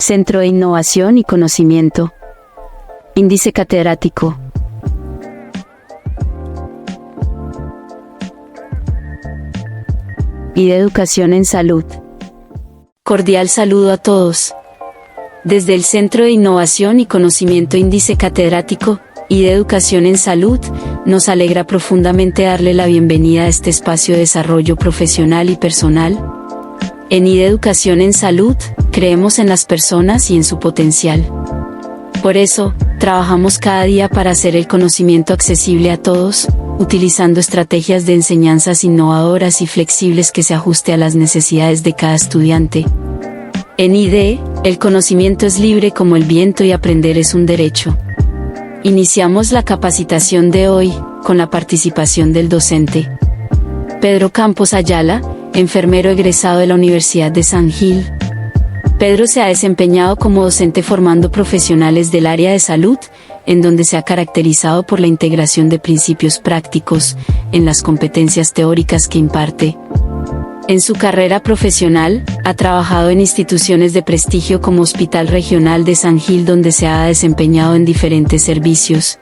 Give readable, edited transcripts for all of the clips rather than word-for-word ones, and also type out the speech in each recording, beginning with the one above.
Centro de Innovación y Conocimiento. Índice catedrático. Y de Educación en Salud. Cordial saludo a todos. Desde el Centro de Innovación y Conocimiento Índice Catedrático y de Educación en Salud, nos alegra profundamente darle la bienvenida a este espacio de desarrollo profesional y personal. En IDE Educación en Salud, creemos en las personas y en su potencial. Por eso, trabajamos cada día para hacer el conocimiento accesible a todos, utilizando estrategias de enseñanzas innovadoras y flexibles que se ajuste a las necesidades de cada estudiante. En IDE, el conocimiento es libre como el viento y aprender es un derecho. Iniciamos la capacitación de hoy, con la participación del docente Pedro Campos Ayala, enfermero egresado de la Universidad de San Gil. Pedro se ha desempeñado como docente formando profesionales del área de salud, en donde se ha caracterizado por la integración de principios prácticos en las competencias teóricas que imparte. En su carrera profesional, ha trabajado en instituciones de prestigio como Hospital Regional de San Gil, donde se ha desempeñado en diferentes servicios.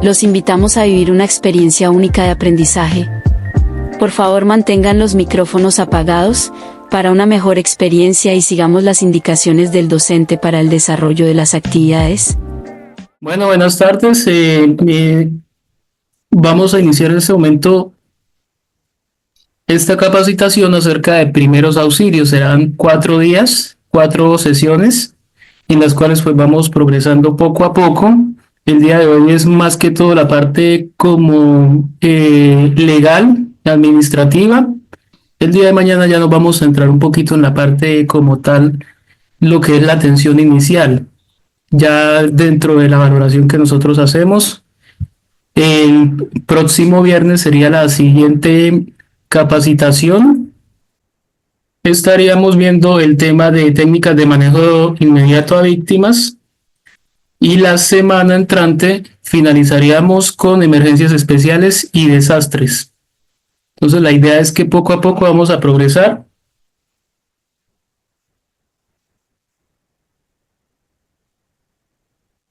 Los invitamos a vivir una experiencia única de aprendizaje. Por favor, mantengan los micrófonos apagados para una mejor experiencia y sigamos las indicaciones del docente para el desarrollo de las actividades. Bueno, buenas tardes. Vamos a iniciar en este momento esta capacitación acerca de primeros auxilios. Serán 4 días, 4 sesiones, en las cuales pues vamos progresando poco a poco. El día de hoy es más que todo la parte como legal, administrativa. El día de mañana ya nos vamos a entrar un poquito en la parte como tal, lo que es la atención inicial. Ya dentro de la valoración que nosotros hacemos, el próximo viernes sería la siguiente capacitación. Estaríamos viendo el tema de técnicas de manejo inmediato a víctimas y la semana entrante finalizaríamos con emergencias especiales y desastres. Entonces la idea es que poco a poco vamos a progresar.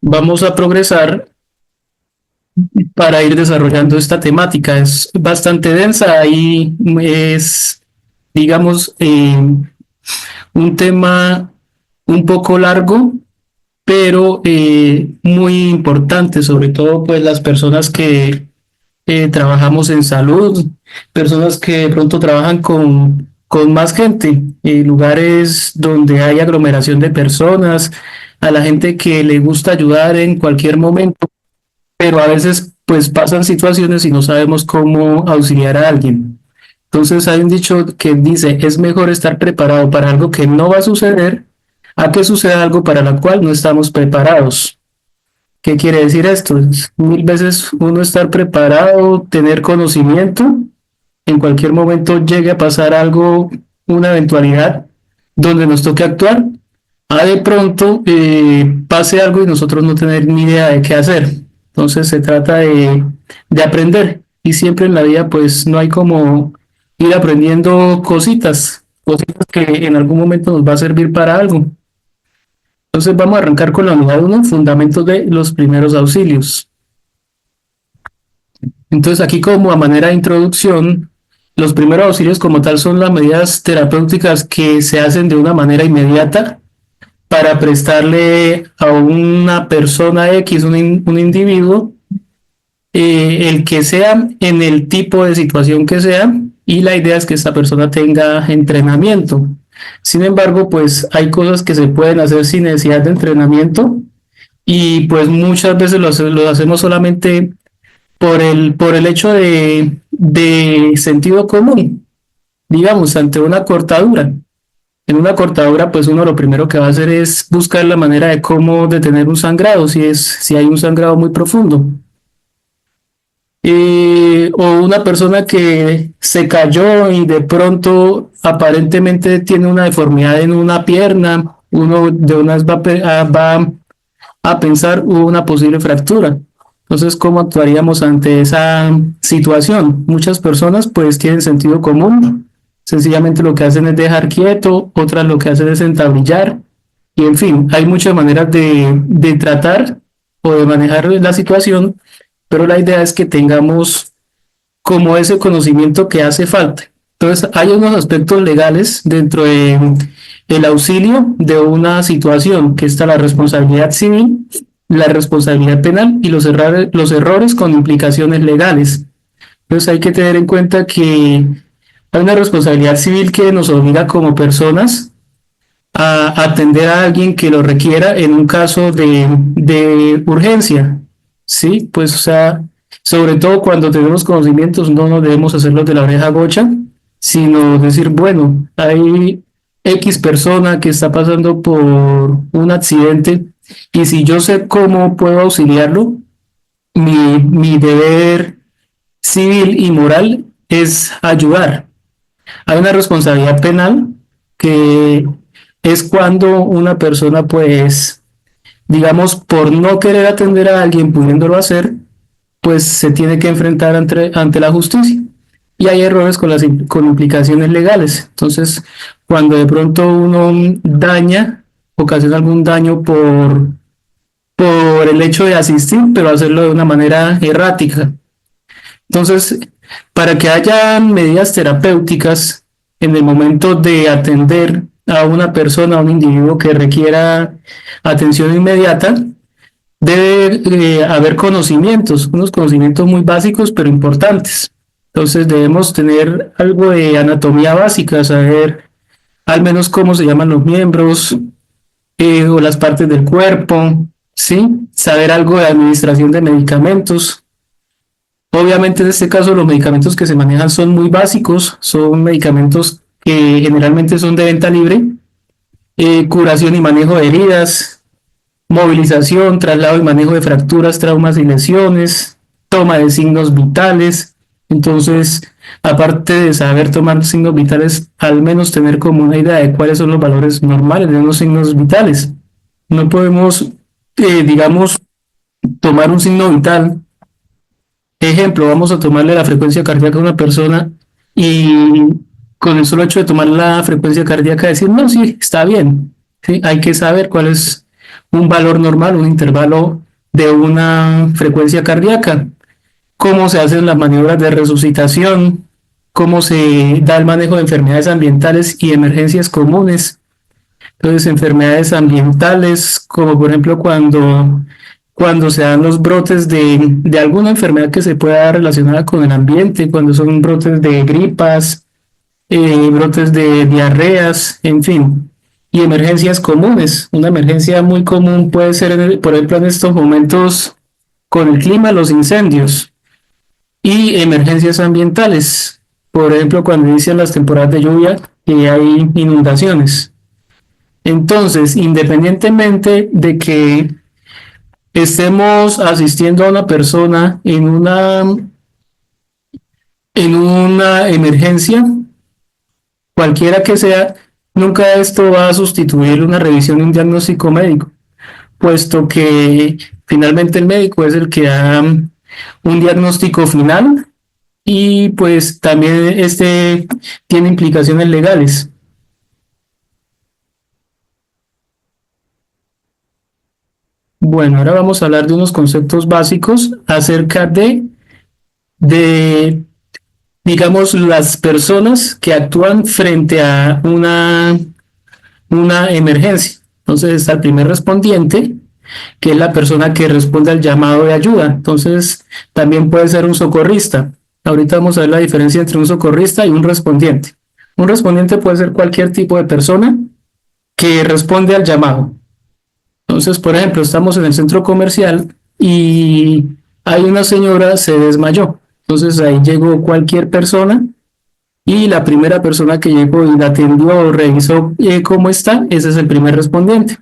Vamos a progresar para ir desarrollando esta temática. Es bastante densa y es, digamos, un tema un poco largo, pero muy importante, sobre todo pues las personas que trabajamos en salud, personas que de pronto trabajan con más gente, lugares donde hay aglomeración de personas, a la gente que le gusta ayudar en cualquier momento, pero a veces pues pasan situaciones y no sabemos cómo auxiliar a alguien. Entonces hay un dicho que dice, es mejor estar preparado para algo que no va a suceder a que suceda algo para lo cual no estamos preparados. ¿Qué quiere decir esto? Es 1000 veces uno estar preparado, tener conocimiento, en cualquier momento llegue a pasar algo, una eventualidad donde nos toque actuar, a de pronto pase algo y nosotros no tener ni idea de qué hacer. Entonces se trata de aprender y siempre en la vida pues no hay como ir aprendiendo cositas que en algún momento nos va a servir para algo. Entonces vamos a arrancar con la unidad 1, fundamentos de los primeros auxilios. Entonces aquí como a manera de introducción, los primeros auxilios como tal son las medidas terapéuticas que se hacen de una manera inmediata para prestarle a una persona X, un individuo, el que sea, en el tipo de situación que sea, y la idea es que esta persona tenga entrenamiento. Sin embargo, pues hay cosas que se pueden hacer sin necesidad de entrenamiento y pues muchas veces lo hacemos solamente por el hecho de sentido común, digamos, ante una cortadura. En una cortadura, pues uno lo primero que va a hacer es buscar la manera de cómo detener un sangrado, si hay un sangrado muy profundo. O una persona que se cayó y de pronto aparentemente tiene una deformidad en una pierna, uno de una vez va a pensar hubo una posible fractura. Entonces, ¿cómo actuaríamos ante esa situación? Muchas personas pues tienen sentido común, sencillamente lo que hacen es dejar quieto, otras lo que hacen es entablillar, Y en fin, hay muchas maneras de tratar o de manejar la situación, pero la idea es que tengamos como ese conocimiento que hace falta. Entonces, hay unos aspectos legales dentro de el auxilio de una situación, que está la responsabilidad civil, la responsabilidad penal y los errores con implicaciones legales. Entonces, hay que tener en cuenta que hay una responsabilidad civil que nos obliga como personas a atender a alguien que lo requiera en un caso de urgencia, ¿sí? Pues, o sea, sobre todo cuando tenemos conocimientos, no nos debemos hacerlos de la oreja gocha, sino decir, bueno, hay X persona que está pasando por un accidente y si yo sé cómo puedo auxiliarlo, mi deber civil y moral es ayudar. Hay una responsabilidad penal que es cuando una persona, pues, digamos, por no querer atender a alguien pudiéndolo hacer, pues se tiene que enfrentar ante la justicia. Y hay errores con implicaciones legales. Entonces, cuando de pronto uno daña, ocasiona algún daño por el hecho de asistir, pero hacerlo de una manera errática. Entonces, para que haya medidas terapéuticas en el momento de atender a una persona, a un individuo que requiera atención inmediata, debe haber conocimientos, unos conocimientos muy básicos pero importantes. Entonces debemos tener algo de anatomía básica, saber al menos cómo se llaman los miembros o las partes del cuerpo, ¿sí? Saber algo de administración de medicamentos. Obviamente en este caso los medicamentos que se manejan son muy básicos, son medicamentos que generalmente son de venta libre, curación y manejo de heridas, movilización, traslado y manejo de fracturas, traumas y lesiones, toma de signos vitales. Entonces, aparte de saber tomar signos vitales, al menos tener como una idea de cuáles son los valores normales de unos signos vitales. No podemos, digamos, tomar un signo vital. Ejemplo, vamos a tomarle la frecuencia cardíaca a una persona y con el solo hecho de tomar la frecuencia cardíaca decir, no, sí, está bien. ¿Sí? Hay que saber cuál es un valor normal, un intervalo de una frecuencia cardíaca, cómo se hacen las maniobras de resucitación, cómo se da el manejo de enfermedades ambientales y emergencias comunes. Entonces, enfermedades ambientales, como por ejemplo cuando se dan los brotes de alguna enfermedad que se pueda dar relacionada con el ambiente, cuando son brotes de gripas, brotes de diarreas, en fin, y emergencias comunes. Una emergencia muy común puede ser, por ejemplo, en estos momentos con el clima, los incendios y emergencias ambientales. Por ejemplo, cuando inician las temporadas de lluvia y hay inundaciones. Entonces, independientemente de que estemos asistiendo a una persona en una emergencia, cualquiera que sea, nunca esto va a sustituir una revisión y un diagnóstico médico, puesto que finalmente el médico es el que da un diagnóstico final y pues también este tiene implicaciones legales. Bueno, ahora vamos a hablar de unos conceptos básicos acerca de digamos, las personas que actúan frente a una emergencia. Entonces está el primer respondiente, que es la persona que responde al llamado de ayuda. Entonces también puede ser un socorrista. Ahorita vamos a ver la diferencia entre un socorrista y un respondiente. Un respondiente puede ser cualquier tipo de persona que responde al llamado. Entonces, por ejemplo, estamos en el centro comercial y hay una señora se desmayó. Entonces ahí llegó cualquier persona y la primera persona que llegó y la atendió o revisó cómo está, ese es el primer respondiente.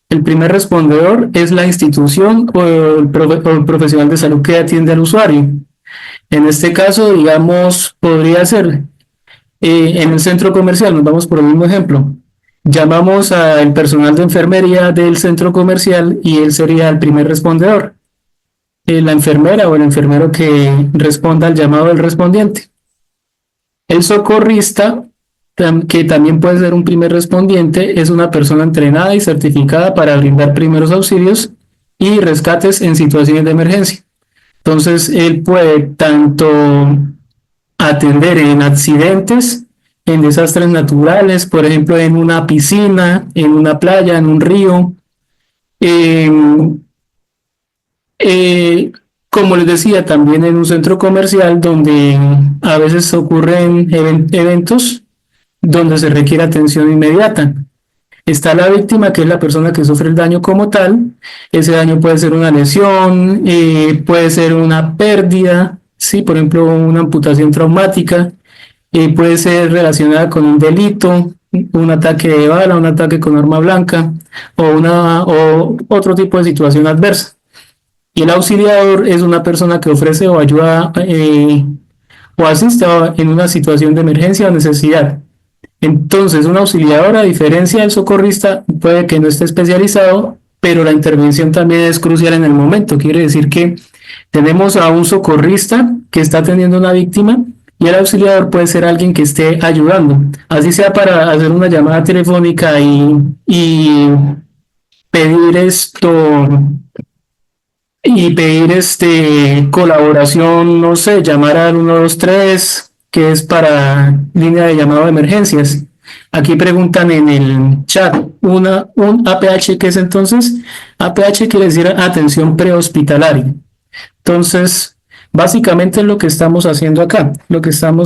El primer respondedor es la institución o el profesional de salud que atiende al usuario. En este caso, digamos, podría ser en el centro comercial, nos vamos por el mismo ejemplo. Llamamos al personal de enfermería del centro comercial y él sería el primer respondedor. La enfermera o el enfermero que responda al llamado del respondiente. El socorrista que también puede ser un primer respondiente, es una persona entrenada y certificada para brindar primeros auxilios y rescates en situaciones de emergencia. Entonces, él puede tanto atender en accidentes, en desastres naturales, por ejemplo, en una piscina, en una playa, en un río. Eh, eh, Como les decía, también en un centro comercial donde a veces ocurren eventos donde se requiere atención inmediata. Está la víctima, que es la persona que sufre el daño como tal. Ese daño puede ser una lesión, puede ser una pérdida, ¿sí? Por ejemplo, una amputación traumática, puede ser relacionada con un delito, un ataque de bala, un ataque con arma blanca o otro tipo de situación adversa. Y el auxiliador es una persona que ofrece o ayuda o asiste en una situación de emergencia o necesidad. Entonces, un auxiliador, a diferencia del socorrista, puede que no esté especializado, pero la intervención también es crucial en el momento. Quiere decir que tenemos a un socorrista que está atendiendo a una víctima y el auxiliador puede ser alguien que esté ayudando, así sea para hacer una llamada telefónica y pedir pedir colaboración, no sé, llamar al 123, que es para línea de llamado de emergencias. Aquí preguntan en el chat, un APH, ¿qué es entonces? APH quiere decir atención prehospitalaria. Entonces, básicamente es lo que estamos haciendo acá,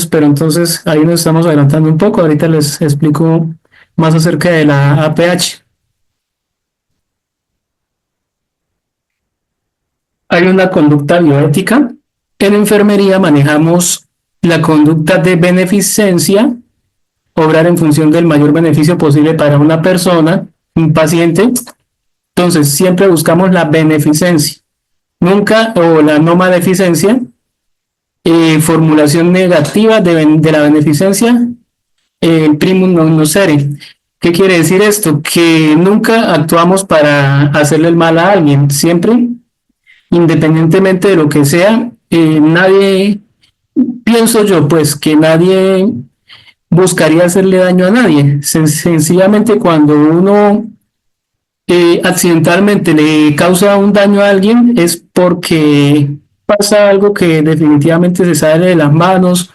pero entonces ahí nos estamos adelantando un poco. Ahorita les explico más acerca de la APH. Hay una conducta bioética. En enfermería manejamos la conducta de beneficencia, obrar en función del mayor beneficio posible para una persona, un paciente. Entonces, siempre buscamos la beneficencia, nunca o la no maleficencia. Formulación negativa de la beneficencia, primum non nocere. ¿Qué quiere decir esto? Que nunca actuamos para hacerle el mal a alguien, siempre independientemente de lo que sea, nadie, pienso yo, pues que nadie buscaría hacerle daño a nadie. Sencillamente cuando uno accidentalmente le causa un daño a alguien es porque pasa algo que definitivamente se sale de las manos.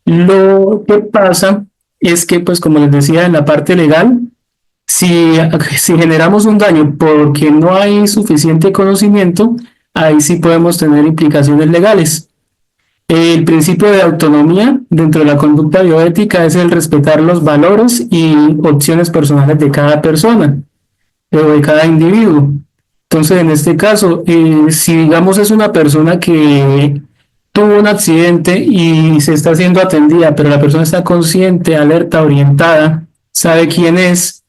Lo que pasa es que, pues como les decía, en la parte legal, si, si generamos un daño porque no hay suficiente conocimiento, ahí sí podemos tener implicaciones legales. El principio de autonomía dentro de la conducta bioética es el respetar los valores y opciones personales de cada persona o de cada individuo. Entonces, en este caso, si digamos es una persona que tuvo un accidente y se está siendo atendida, pero la persona está consciente, alerta, orientada, sabe quién es,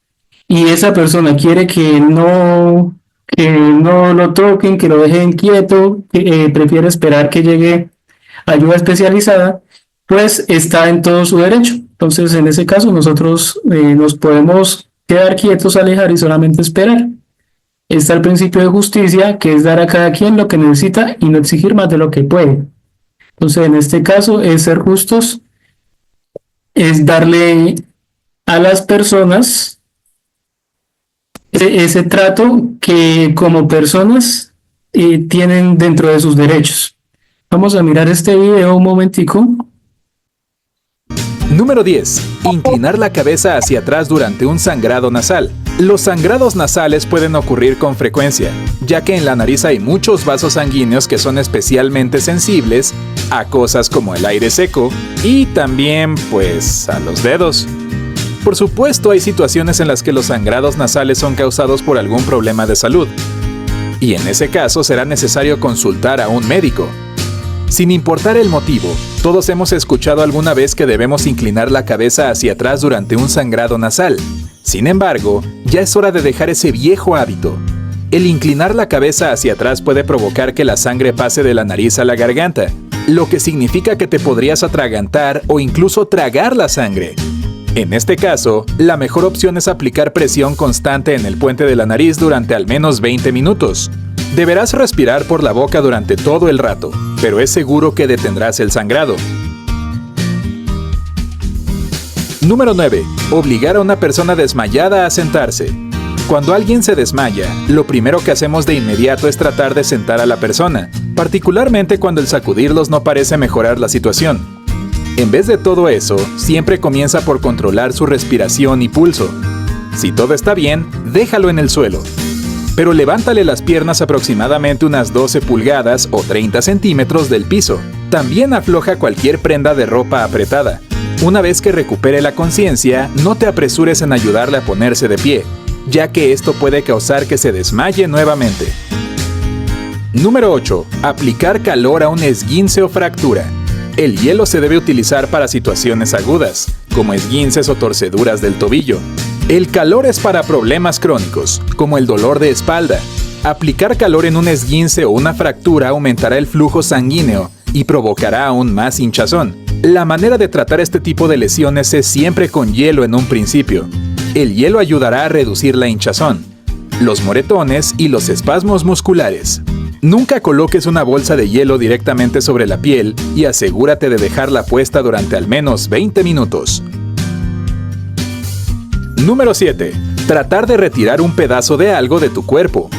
y esa persona quiere que no lo toquen, que lo dejen quieto, prefiere esperar que llegue ayuda especializada, pues está en todo su derecho. Entonces, en ese caso, nosotros nos podemos quedar quietos, alejar y solamente esperar. Está el principio de justicia, que es dar a cada quien lo que necesita y no exigir más de lo que puede. Entonces, en este caso, es ser justos, es darle a las personas ese trato que como personas tienen dentro de sus derechos. Vamos a mirar este video un momentico. Número 10. Inclinar la cabeza hacia atrás durante un sangrado nasal. Los sangrados nasales pueden ocurrir con frecuencia, ya que en la nariz hay muchos vasos sanguíneos que son especialmente sensibles a cosas como el aire seco y también, pues, a los dedos. Por supuesto, hay situaciones en las que los sangrados nasales son causados por algún problema de salud, y en ese caso será necesario consultar a un médico. Sin importar el motivo, todos hemos escuchado alguna vez que debemos inclinar la cabeza hacia atrás durante un sangrado nasal. Sin embargo, ya es hora de dejar ese viejo hábito. El inclinar la cabeza hacia atrás puede provocar que la sangre pase de la nariz a la garganta, lo que significa que te podrías atragantar o incluso tragar la sangre. En este caso, la mejor opción es aplicar presión constante en el puente de la nariz durante al menos 20 minutos. Deberás respirar por la boca durante todo el rato, pero es seguro que detendrás el sangrado. Número 9. Obligar a una persona desmayada a sentarse. Cuando alguien se desmaya, lo primero que hacemos de inmediato es tratar de sentar a la persona, particularmente cuando el sacudirlos no parece mejorar la situación. En vez de todo eso, siempre comienza por controlar su respiración y pulso. Si todo está bien, déjalo en el suelo. Pero levántale las piernas aproximadamente unas 12 pulgadas o 30 centímetros del piso. También afloja cualquier prenda de ropa apretada. Una vez que recupere la conciencia, no te apresures en ayudarle a ponerse de pie, ya que esto puede causar que se desmaye nuevamente. Número 8. Aplicar calor a un esguince o fractura. El hielo se debe utilizar para situaciones agudas, como esguinces o torceduras del tobillo. El calor es para problemas crónicos, como el dolor de espalda. Aplicar calor en un esguince o una fractura aumentará el flujo sanguíneo y provocará aún más hinchazón. La manera de tratar este tipo de lesiones es siempre con hielo en un principio. El hielo ayudará a reducir la hinchazón, los moretones y los espasmos musculares. Nunca coloques una bolsa de hielo directamente sobre la piel y asegúrate de dejarla puesta durante al menos 20 minutos. Número 7. Tratar de retirar un pedazo de algo de tu cuerpo.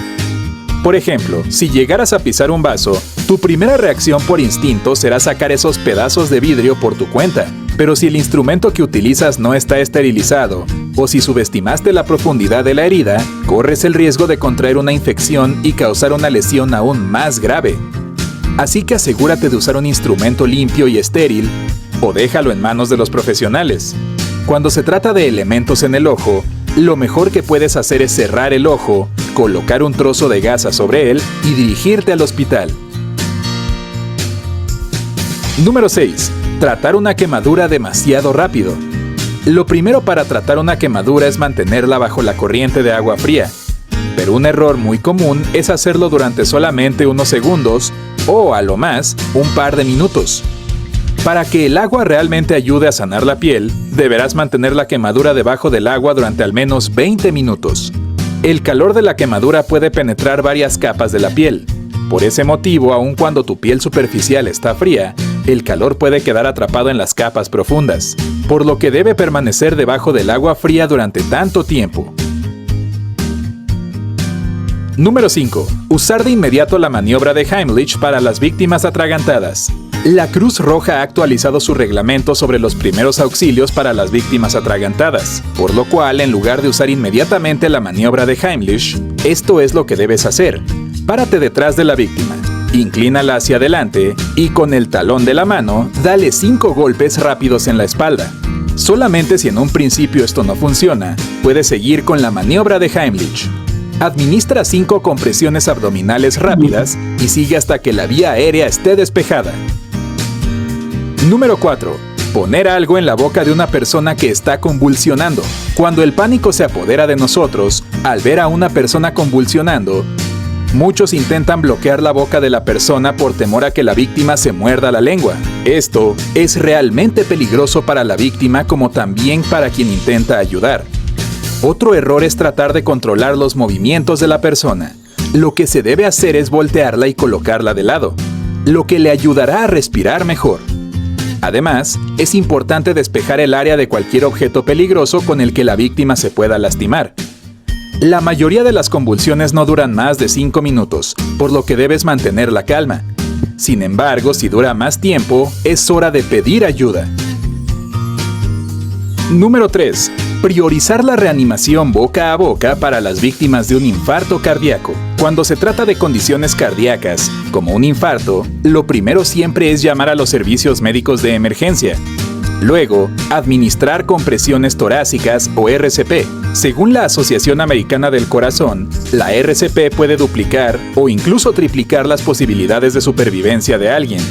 Por ejemplo, si llegaras a pisar un vaso, tu primera reacción por instinto será sacar esos pedazos de vidrio por tu cuenta. Pero si el instrumento que utilizas no está esterilizado, o si subestimaste la profundidad de la herida, corres el riesgo de contraer una infección y causar una lesión aún más grave. Así que asegúrate de usar un instrumento limpio y estéril, o déjalo en manos de los profesionales. Cuando se trata de elementos en el ojo, lo mejor que puedes hacer es cerrar el ojo, colocar un trozo de gasa sobre él y dirigirte al hospital. Número 6. Tratar una quemadura demasiado rápido. Lo primero para tratar una quemadura es mantenerla bajo la corriente de agua fría, pero un error muy común es hacerlo durante solamente unos segundos o, a lo más, un par de minutos. Para que el agua realmente ayude a sanar la piel, deberás mantener la quemadura debajo del agua durante al menos 20 minutos. El calor de la quemadura puede penetrar varias capas de la piel. Por ese motivo, aun cuando tu piel superficial está fría, el calor puede quedar atrapado en las capas profundas, por lo que debe permanecer debajo del agua fría durante tanto tiempo. Número 5. Usar de inmediato la maniobra de Heimlich para las víctimas atragantadas. La Cruz Roja ha actualizado su reglamento sobre los primeros auxilios para las víctimas atragantadas, por lo cual, en lugar de usar inmediatamente la maniobra de Heimlich, esto es lo que debes hacer. Párate detrás de la víctima, inclínala hacia adelante y con el talón de la mano, dale 5 golpes rápidos en la espalda. Solamente si en un principio esto no funciona, puedes seguir con la maniobra de Heimlich. Administra 5 compresiones abdominales rápidas y sigue hasta que la vía aérea esté despejada. Número 4. Poner algo en la boca de una persona que está convulsionando. Cuando el pánico se apodera de nosotros, al ver a una persona convulsionando, muchos intentan bloquear la boca de la persona por temor a que la víctima se muerda la lengua. Esto es realmente peligroso para la víctima como también para quien intenta ayudar. Otro error es tratar de controlar los movimientos de la persona. Lo que se debe hacer es voltearla y colocarla de lado, lo que le ayudará a respirar mejor. Además, es importante despejar el área de cualquier objeto peligroso con el que la víctima se pueda lastimar. La mayoría de las convulsiones no duran más de 5 minutos, por lo que debes mantener la calma. Sin embargo, si dura más tiempo, es hora de pedir ayuda. Número 3. Priorizar la reanimación boca a boca para las víctimas de un infarto cardíaco. Cuando se trata de condiciones cardíacas, como un infarto, lo primero siempre es llamar a los servicios médicos de emergencia. Luego, administrar compresiones torácicas o RCP. Según la Asociación Americana del Corazón, la RCP puede duplicar o incluso triplicar las posibilidades de supervivencia de alguien.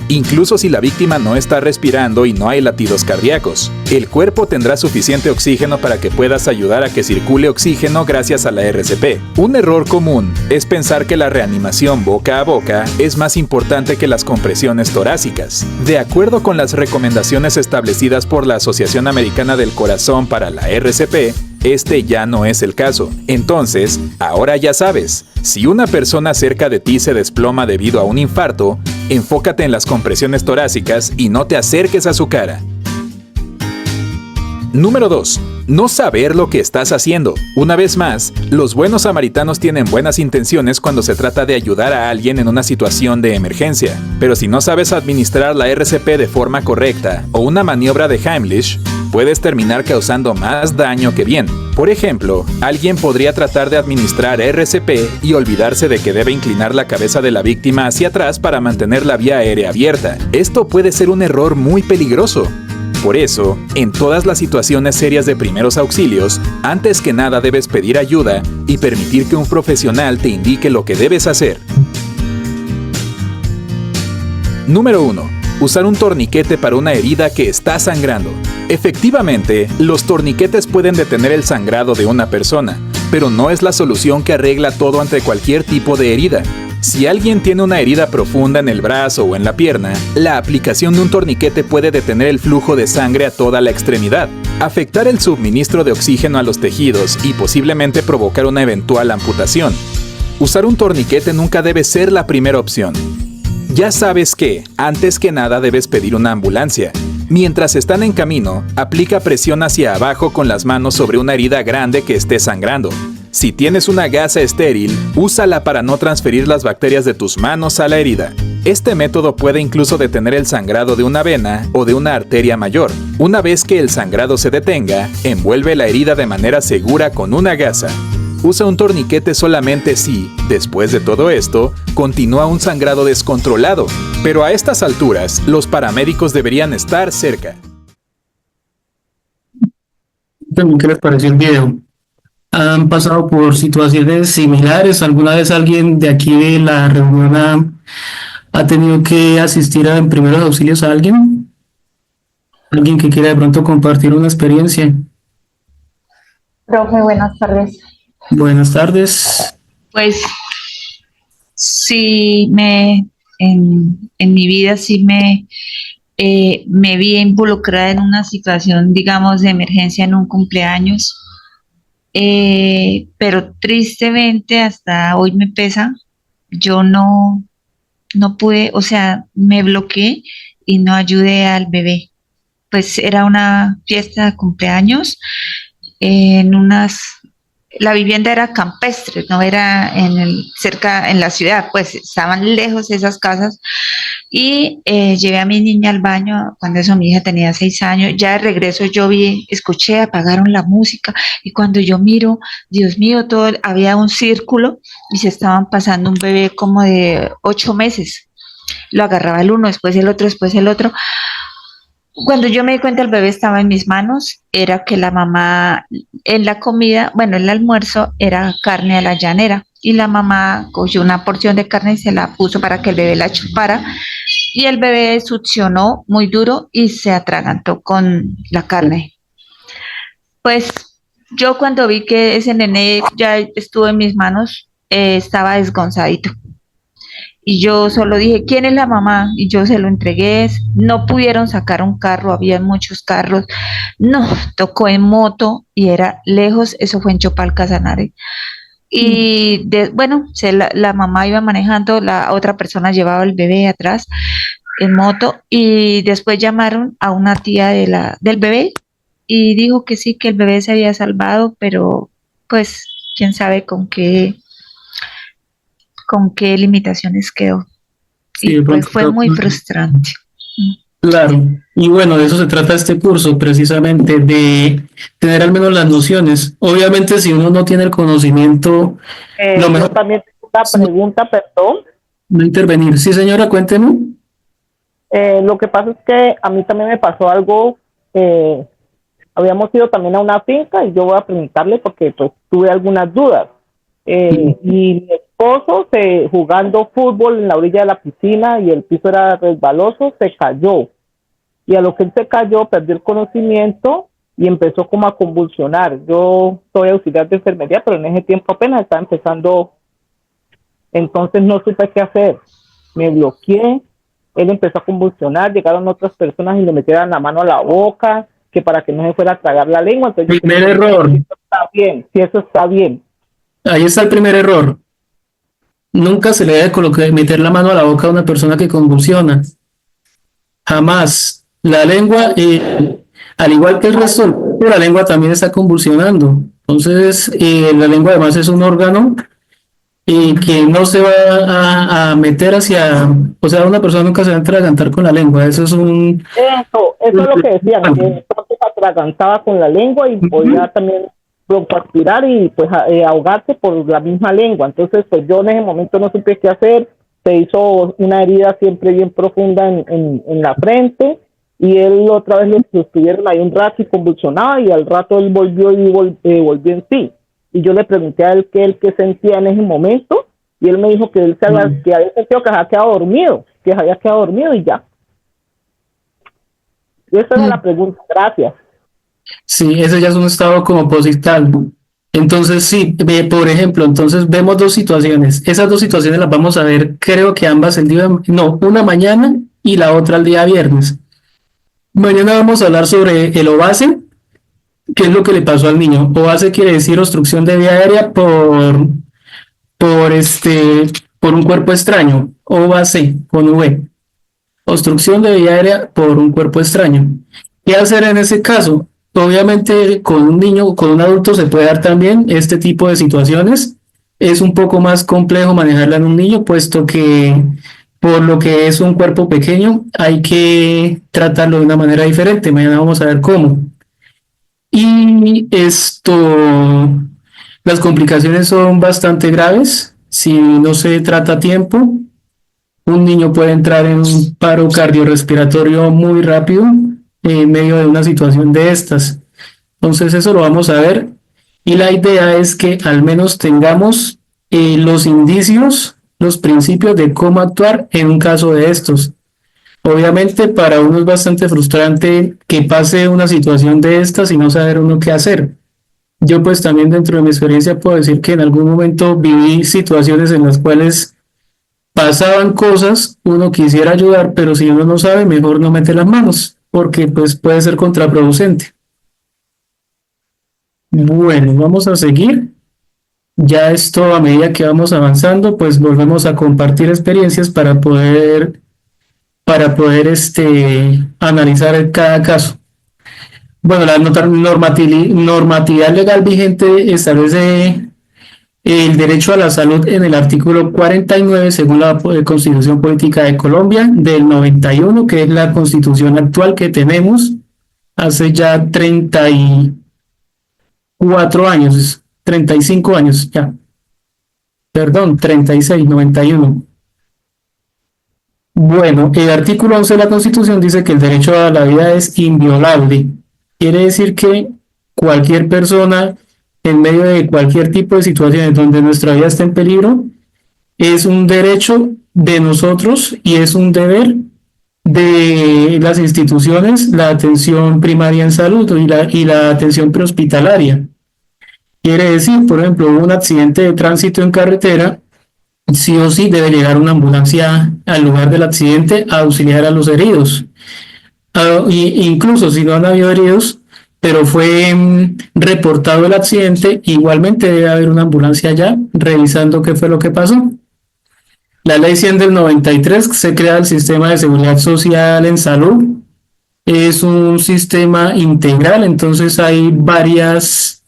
Incluso si la víctima no está respirando y no hay latidos cardíacos, el cuerpo tendrá suficiente oxígeno para que puedas ayudar a que circule oxígeno gracias a la RCP. Un error común es pensar que la reanimación boca a boca es más importante que las compresiones torácicas. De acuerdo con las recomendaciones establecidas por la Asociación Americana del Corazón para la RCP, este ya no es el caso. Entonces, ahora ya sabes, si una persona cerca de ti se desploma debido a un infarto, enfócate en las compresiones torácicas y no te acerques a su cara. Número 2. No saber lo que estás haciendo. Una vez más, los buenos samaritanos tienen buenas intenciones cuando se trata de ayudar a alguien en una situación de emergencia. Pero si no sabes administrar la RCP de forma correcta o una maniobra de Heimlich, puedes terminar causando más daño que bien. Por ejemplo, alguien podría tratar de administrar RCP y olvidarse de que debe inclinar la cabeza de la víctima hacia atrás para mantener la vía aérea abierta. Esto puede ser un error muy peligroso. Por eso, en todas las situaciones serias de primeros auxilios, antes que nada debes pedir ayuda y permitir que un profesional te indique lo que debes hacer. Número 1. Usar un torniquete para una herida que está sangrando. Efectivamente, los torniquetes pueden detener el sangrado de una persona, pero no es la solución que arregla todo ante cualquier tipo de herida. Si alguien tiene una herida profunda en el brazo o en la pierna, la aplicación de un torniquete puede detener el flujo de sangre a toda la extremidad, afectar el suministro de oxígeno a los tejidos y posiblemente provocar una eventual amputación. Usar un torniquete nunca debe ser la primera opción. Ya sabes que, antes que nada, debes pedir una ambulancia. Mientras están en camino, aplica presión hacia abajo con las manos sobre una herida grande que esté sangrando. Si tienes una gasa estéril, úsala para no transferir las bacterias de tus manos a la herida. Este método puede incluso detener el sangrado de una vena o de una arteria mayor. Una vez que el sangrado se detenga, envuelve la herida de manera segura con una gasa. Usa un torniquete solamente si, después de todo esto, continúa un sangrado descontrolado. Pero a estas alturas, los paramédicos deberían estar cerca. ¿Qué les pareció el video? ¿Han pasado por situaciones similares? ¿Alguna vez alguien de aquí de la reunión ha tenido que asistir en primeros auxilios a alguien? ¿Alguien que quiera de pronto compartir una experiencia? Profe, buenas tardes. Buenas tardes. Pues sí, en mi vida sí me vi involucrada en una situación, digamos, de emergencia en un cumpleaños. Pero tristemente hasta hoy me pesa, yo no pude, o sea, me bloqueé y no ayudé al bebé. Pues era una fiesta de cumpleaños la vivienda era campestre, no era cerca en la ciudad, pues estaban lejos esas casas. Y llevé a mi niña al baño cuando mi hija tenía 6 años. Ya de regreso escuché, apagaron la música y cuando yo miro, Dios mío, había un círculo y se estaban pasando un bebé como de 8 meses. Lo agarraba el uno, después el otro, después el otro. Cuando yo me di cuenta el bebé estaba en mis manos, era que la mamá en la comida, bueno, el almuerzo era carne a la llanera y la mamá cogió una porción de carne y se la puso para que el bebé la chupara y el bebé succionó muy duro y se atragantó con la carne. Pues yo cuando vi que ese nené ya estuvo en mis manos, estaba desgonzadito. Y yo solo dije, ¿quién es la mamá? Y yo se lo entregué. No pudieron sacar un carro, había muchos carros. No, tocó en moto y era lejos, eso fue en Chopal, Casanare. Y la mamá iba manejando, la otra persona llevaba el bebé atrás en moto y después llamaron a una tía del bebé y dijo que sí, que el bebé se había salvado, pero pues quién sabe con qué limitaciones quedó. Sí, y pues fue muy frustrante. Claro, y bueno, de eso se trata este curso, precisamente, de tener al menos las nociones. Obviamente, si uno no tiene el conocimiento, lo mejor yo también tengo una pregunta, perdón. no intervenir. Sí, señora, cuénteme. Lo que pasa es que a mí también me pasó algo. Habíamos ido también a una finca y yo voy a preguntarle porque pues tuve algunas dudas. Y mi esposo, jugando fútbol en la orilla de la piscina y el piso era resbaloso, se cayó. Y a lo que él se cayó, perdió el conocimiento y empezó como a convulsionar. Yo soy auxiliar de enfermería, pero en ese tiempo apenas estaba empezando. Entonces no supe qué hacer. Me bloqueé. Él empezó a convulsionar. Llegaron otras personas y le metieron la mano a la boca, que para que no se fuera a tragar la lengua. Entonces, Primer error. Si eso está bien, si eso está bien. Ahí está el primer error. Nunca se le debe meter la mano a la boca a una persona que convulsiona. Jamás. La lengua, al igual que el resto la lengua también está convulsionando. Entonces, la lengua además es un órgano que no se va a meter hacia, o sea, una persona nunca se va a atragantar con la lengua. Eso es un... Eso es lo que decían, que pronto se atragantaba con la lengua y podía también broncoaspirar y pues ahogarse por la misma lengua. Entonces, pues yo en ese momento no supe qué hacer. Se hizo una herida siempre bien profunda en la frente y él otra vez lo estuvieron ahí un rato y convulsionaba y al rato él volvió volvió en sí. Y yo le pregunté a él qué sentía en ese momento y él me dijo que él que había sentido que se había quedado dormido y ya. Y esa era la pregunta, gracias. Sí, ese ya es un estado como posital. Entonces, sí, por ejemplo, entonces vemos dos situaciones. Esas dos situaciones las vamos a ver, creo que ambas el día, no, una mañana y la otra el día viernes. Mañana vamos a hablar sobre el OVASE, qué es lo que le pasó al niño. OVASE quiere decir obstrucción de vía aérea por por un cuerpo extraño. OVASE, con V. Obstrucción de vía aérea por un cuerpo extraño. ¿Qué hacer en ese caso? Obviamente con un niño, con un adulto se puede dar también este tipo de situaciones. Es un poco más complejo manejarla en un niño, puesto que por lo que es un cuerpo pequeño hay que tratarlo de una manera diferente. Mañana vamos a ver cómo. Y las complicaciones son bastante graves si no se trata a tiempo. Un niño puede entrar en un paro cardiorrespiratorio muy rápido en medio de una situación de estas. Entonces eso lo vamos a ver y la idea es que al menos tengamos los indicios, los principios de cómo actuar en un caso de estos. Obviamente para uno es bastante frustrante que pase una situación de estas y no saber uno qué hacer. Yo pues también dentro de mi experiencia puedo decir que en algún momento viví situaciones en las cuales pasaban cosas, uno quisiera ayudar, pero si uno no sabe, mejor no mete las manos, porque pues puede ser contraproducente. Bueno, vamos a seguir. Ya esto a medida que vamos avanzando, pues volvemos a compartir experiencias para poder analizar cada caso. Bueno, la normatividad legal vigente establece el derecho a la salud en el artículo 49, según la Constitución Política de Colombia del 91, que es la constitución actual que tenemos hace ya 34 años, 35 años ya. Perdón, 36, 91. Bueno, el artículo 11 de la Constitución dice que el derecho a la vida es inviolable. Quiere decir que cualquier persona, en medio de cualquier tipo de situaciones donde nuestra vida está en peligro, es un derecho de nosotros y es un deber de las instituciones la atención primaria en salud y la atención prehospitalaria. Quiere decir, por ejemplo, un accidente de tránsito en carretera, sí o sí debe llegar una ambulancia al lugar del accidente a auxiliar a los heridos. Incluso si no han habido heridos, pero fue reportado el accidente, igualmente debe haber una ambulancia allá revisando qué fue lo que pasó. La ley 100 del 93 se crea el sistema de seguridad social en salud. Es un sistema integral, entonces hay varias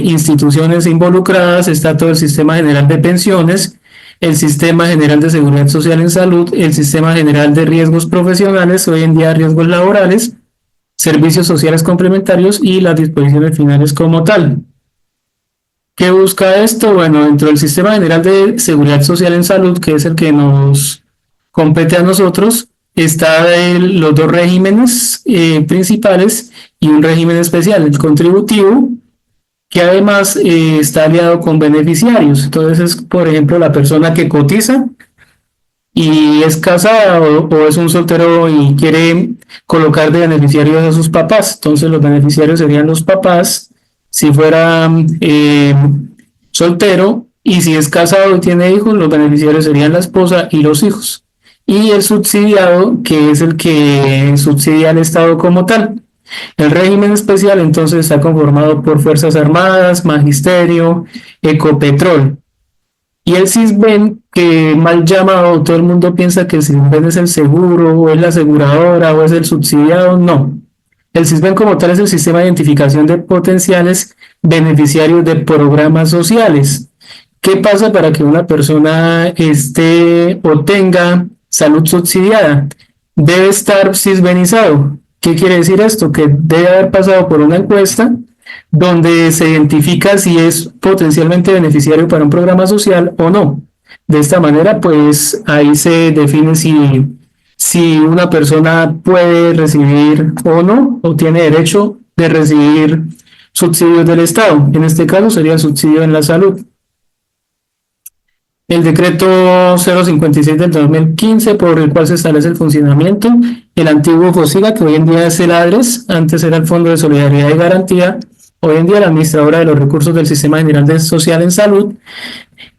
instituciones involucradas. Está todo el sistema general de pensiones, el sistema general de seguridad social en salud, el sistema general de riesgos profesionales, hoy en día riesgos laborales, servicios sociales complementarios y las disposiciones finales como tal. ¿Qué busca esto? Bueno, dentro del sistema general de seguridad social en salud, que es el que nos compete a nosotros, están los dos regímenes principales y un régimen especial, el contributivo, que además está aliado con beneficiarios. Entonces es, por ejemplo, la persona que cotiza y es casada o es un soltero y quiere colocar de beneficiarios a sus papás. Entonces los beneficiarios serían los papás si fuera soltero, y si es casado y tiene hijos, los beneficiarios serían la esposa y los hijos. Y el subsidiado, que es el que subsidia al Estado como tal. El régimen especial entonces está conformado por Fuerzas Armadas, Magisterio, Ecopetrol. Y el SISBEN, que mal llamado, todo el mundo piensa que el SISBEN es el seguro, o es la aseguradora, o es el subsidiado. No. El SISBEN como tal es el sistema de identificación de potenciales beneficiarios de programas sociales. ¿Qué pasa para que una persona esté o tenga salud subsidiada? Debe estar sisbenizado. ¿Qué quiere decir esto? Que debe haber pasado por una encuesta donde se identifica si es potencialmente beneficiario para un programa social o no. De esta manera, pues ahí se define si una persona puede recibir o no, o tiene derecho de recibir subsidios del Estado. En este caso sería subsidio en la salud. El decreto 056 del 2015, por el cual se establece el funcionamiento, el antiguo FOSIGA, que hoy en día es el ADRES, antes era el Fondo de Solidaridad y Garantía, hoy en día la administradora de los recursos del Sistema General de Social en Salud,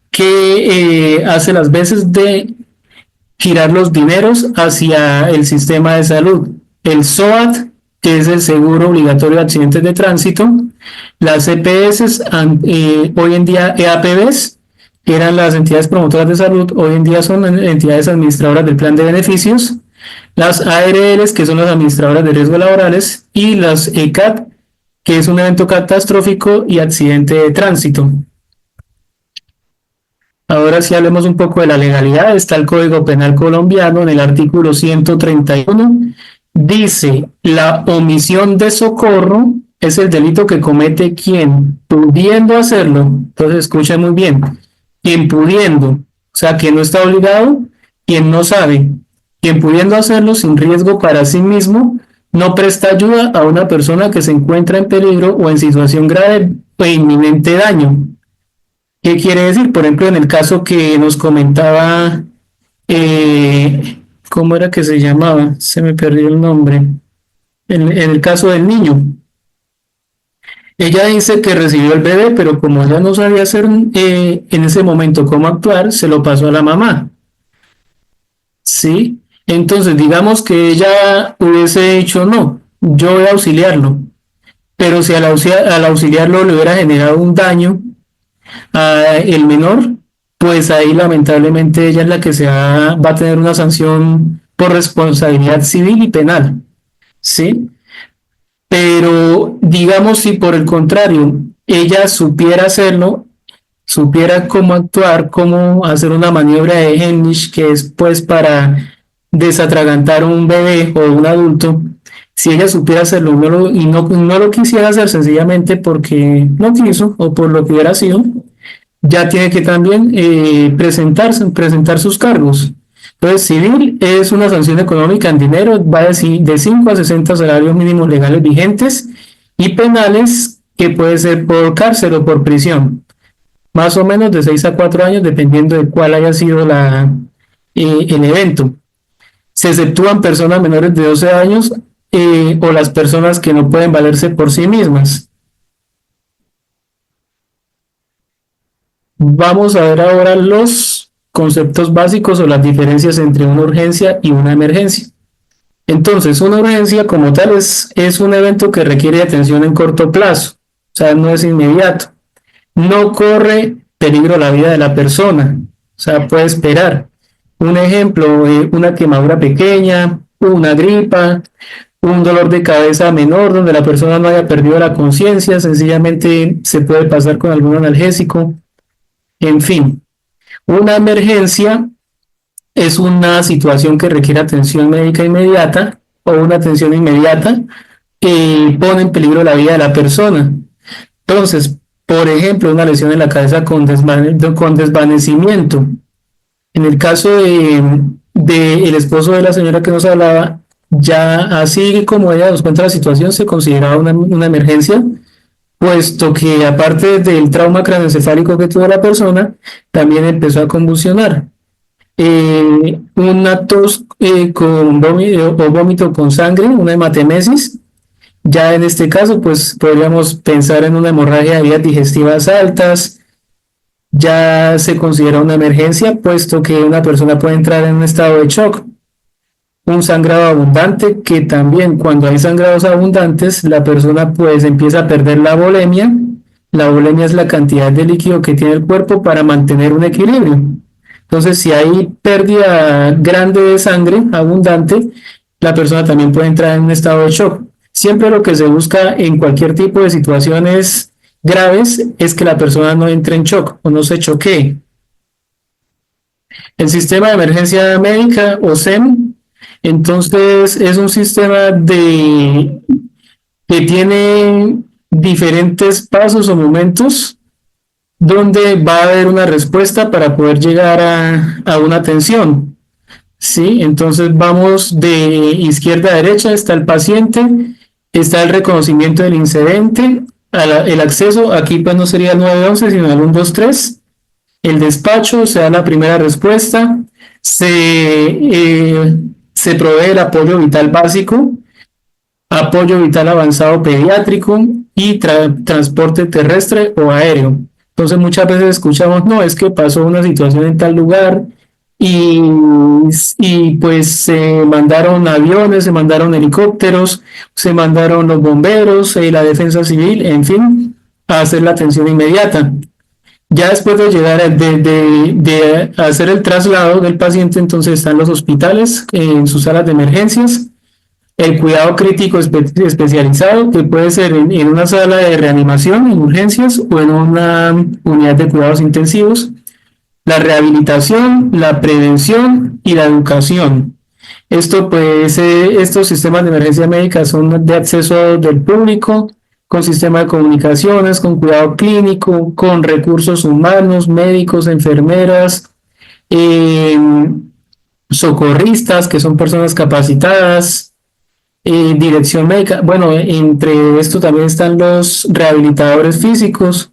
que hace las veces de girar los dineros hacia el sistema de salud. El SOAT, que es el Seguro Obligatorio de Accidentes de Tránsito, las EPS, hoy en día EAPBs, que eran las entidades promotoras de salud, hoy en día son entidades administradoras del plan de beneficios, las ARLs, que son las administradoras de riesgos laborales, y las ECAT, que es un evento catastrófico y accidente de tránsito. Ahora sí hablemos un poco de la legalidad. Está el Código Penal colombiano en el artículo 131. Dice, la omisión de socorro es el delito que comete quien, pudiendo hacerlo, entonces escuchen muy bien, quien pudiendo, o sea, quien no está obligado, quien no sabe, quien pudiendo hacerlo sin riesgo para sí mismo, no presta ayuda a una persona que se encuentra en peligro o en situación grave o inminente daño. ¿Qué quiere decir? Por ejemplo, en el caso que nos comentaba, ¿cómo era que se llamaba? Se me perdió el nombre. En el caso del niño. Ella dice que recibió el bebé, pero como ella no sabía hacer en ese momento cómo actuar, se lo pasó a la mamá. ¿Sí? Entonces, digamos que ella hubiese dicho, no, yo voy a auxiliarlo. Pero si al auxiliarlo le hubiera generado un daño a el menor, pues ahí lamentablemente ella es la que va a tener una sanción por responsabilidad civil y penal, ¿sí? Pero digamos si por el contrario ella supiera hacerlo, supiera cómo actuar, cómo hacer una maniobra de Heimlich, que es pues para desatragantar a un bebé o un adulto, si ella supiera hacerlo y no lo quisiera hacer sencillamente porque no quiso o por lo que hubiera sido, ya tiene que también presentar sus cargos. Entonces, civil es una sanción económica en dinero, va de 5 a 60 salarios mínimos legales vigentes, y penales, que puede ser por cárcel o por prisión, más o menos de 6 a 4 años, dependiendo de cuál haya sido el evento. Se exceptúan personas menores de 12 años o las personas que no pueden valerse por sí mismas. Vamos a ver ahora los conceptos básicos o las diferencias entre una urgencia y una emergencia. Entonces, una urgencia como tal es un evento que requiere atención en corto plazo, o sea, no es inmediato. No corre peligro la vida de la persona, o sea, puede esperar. Un ejemplo, una quemadura pequeña, una gripa, un dolor de cabeza menor donde la persona no haya perdido la conciencia, sencillamente se puede pasar con algún analgésico. En fin, una emergencia es una situación que requiere atención médica inmediata o una atención inmediata que pone en peligro la vida de la persona. Entonces, por ejemplo, una lesión en la cabeza con desvanecimiento. En el caso de el esposo de la señora que nos hablaba, ya así como ella nos cuenta la situación, se consideraba una emergencia, puesto que aparte del trauma craneoencefálico que tuvo la persona, también empezó a convulsionar. Una tos con vómito con sangre, una hematemesis. Ya en este caso, pues podríamos pensar en una hemorragia de vías digestivas altas. Ya se considera una emergencia, puesto que una persona puede entrar en un estado de shock. Un sangrado abundante, que también cuando hay sangrados abundantes, la persona pues empieza a perder la volemia. La volemia es la cantidad de líquido que tiene el cuerpo para mantener un equilibrio. Entonces, si hay pérdida grande de sangre, abundante, la persona también puede entrar en un estado de shock. Siempre lo que se busca en cualquier tipo de situaciones graves es que la persona no entre en shock o no se choquee. El sistema de emergencia médica o SEM, entonces es un sistema que tiene diferentes pasos o momentos donde va a haber una respuesta para poder llegar a una atención. ¿Sí? Entonces vamos de izquierda a derecha, está el paciente, está el reconocimiento del incidente, el acceso, aquí pues no sería el 911, sino el 123, el despacho, se da la primera respuesta, se provee el apoyo vital básico, apoyo vital avanzado pediátrico y transporte terrestre o aéreo. Entonces muchas veces escuchamos, no, es que pasó una situación en tal lugar y, y pues se mandaron aviones, se mandaron helicópteros, se mandaron los bomberos, la defensa civil, en fin, a hacer la atención inmediata. Ya después de llegar de hacer el traslado del paciente, entonces están los hospitales en sus salas de emergencias, el cuidado crítico especializado, que puede ser en una sala de reanimación, en urgencias o en una unidad de cuidados intensivos, la rehabilitación, la prevención y la educación. Esto pues, estos sistemas de emergencia médica son de acceso del público, con sistema de comunicaciones, con cuidado clínico, con recursos humanos, médicos, enfermeras, socorristas, que son personas capacitadas, dirección médica. Bueno, entre esto también están los rehabilitadores físicos,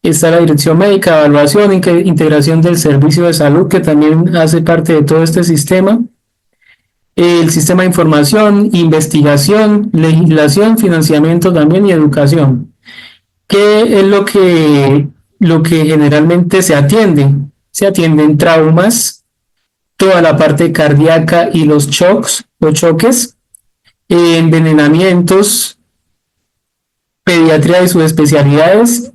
está la dirección médica, evaluación, integración del servicio de salud, que también hace parte de todo este sistema. El sistema de información, investigación, legislación, financiamiento también y educación. ¿Qué es lo que generalmente se atiende? Se atienden traumas, toda la parte cardíaca y los shocks o choques, envenenamientos, pediatría y sus especialidades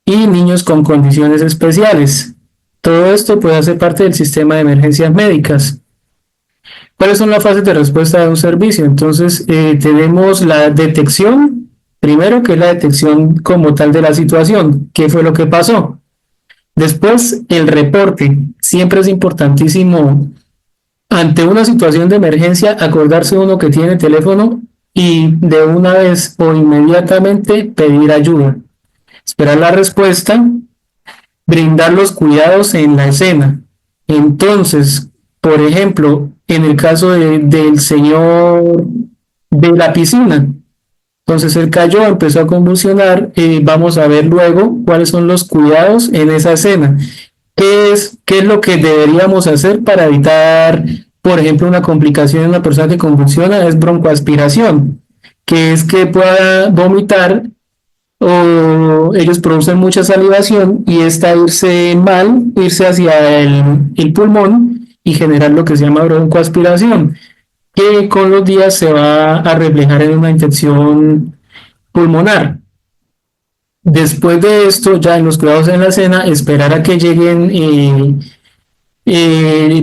y niños con condiciones especiales. Todo esto puede hacer parte del sistema de emergencias médicas. ¿Cuáles son las fases de respuesta de un servicio? Entonces, tenemos la detección, primero, que es la detección como tal de la situación, qué fue lo que pasó. Después, el reporte. Siempre es importantísimo, ante una situación de emergencia, acordarse uno que tiene teléfono y de una vez o inmediatamente pedir ayuda. Esperar la respuesta, brindar los cuidados en la escena. Entonces, por ejemplo, en el caso del señor de la piscina, entonces él cayó, empezó a convulsionar, vamos a ver luego cuáles son los cuidados en esa escena. ¿Qué es lo que deberíamos hacer para evitar, por ejemplo, una complicación en una persona que convulsiona? Es broncoaspiración, que es que pueda vomitar o ellos producen mucha salivación y esta irse hacia el pulmón y generar lo que se llama broncoaspiración, que con los días se va a reflejar en una infección pulmonar. Después de esto, ya en los cuidados en la escena, esperar a que lleguen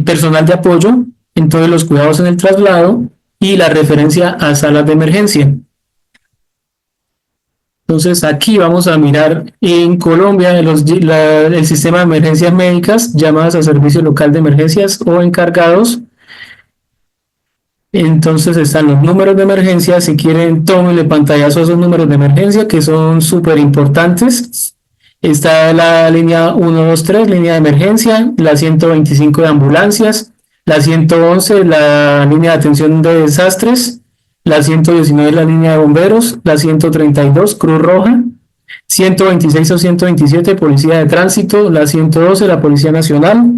personal de apoyo, entonces los cuidados en el traslado y la referencia a salas de emergencia. Entonces aquí vamos a mirar en Colombia el sistema de emergencias médicas, llamadas a servicio local de emergencias o encargados. Entonces están los números de emergencia, si quieren tómenle pantallazo a esos números de emergencia que son súper importantes. Está la línea 123, línea de emergencia, la 125 de ambulancias, la 111, la línea de atención de desastres, la 119, la línea de bomberos, la 132, Cruz Roja, 126 o 127, Policía de Tránsito, la 112, la Policía Nacional,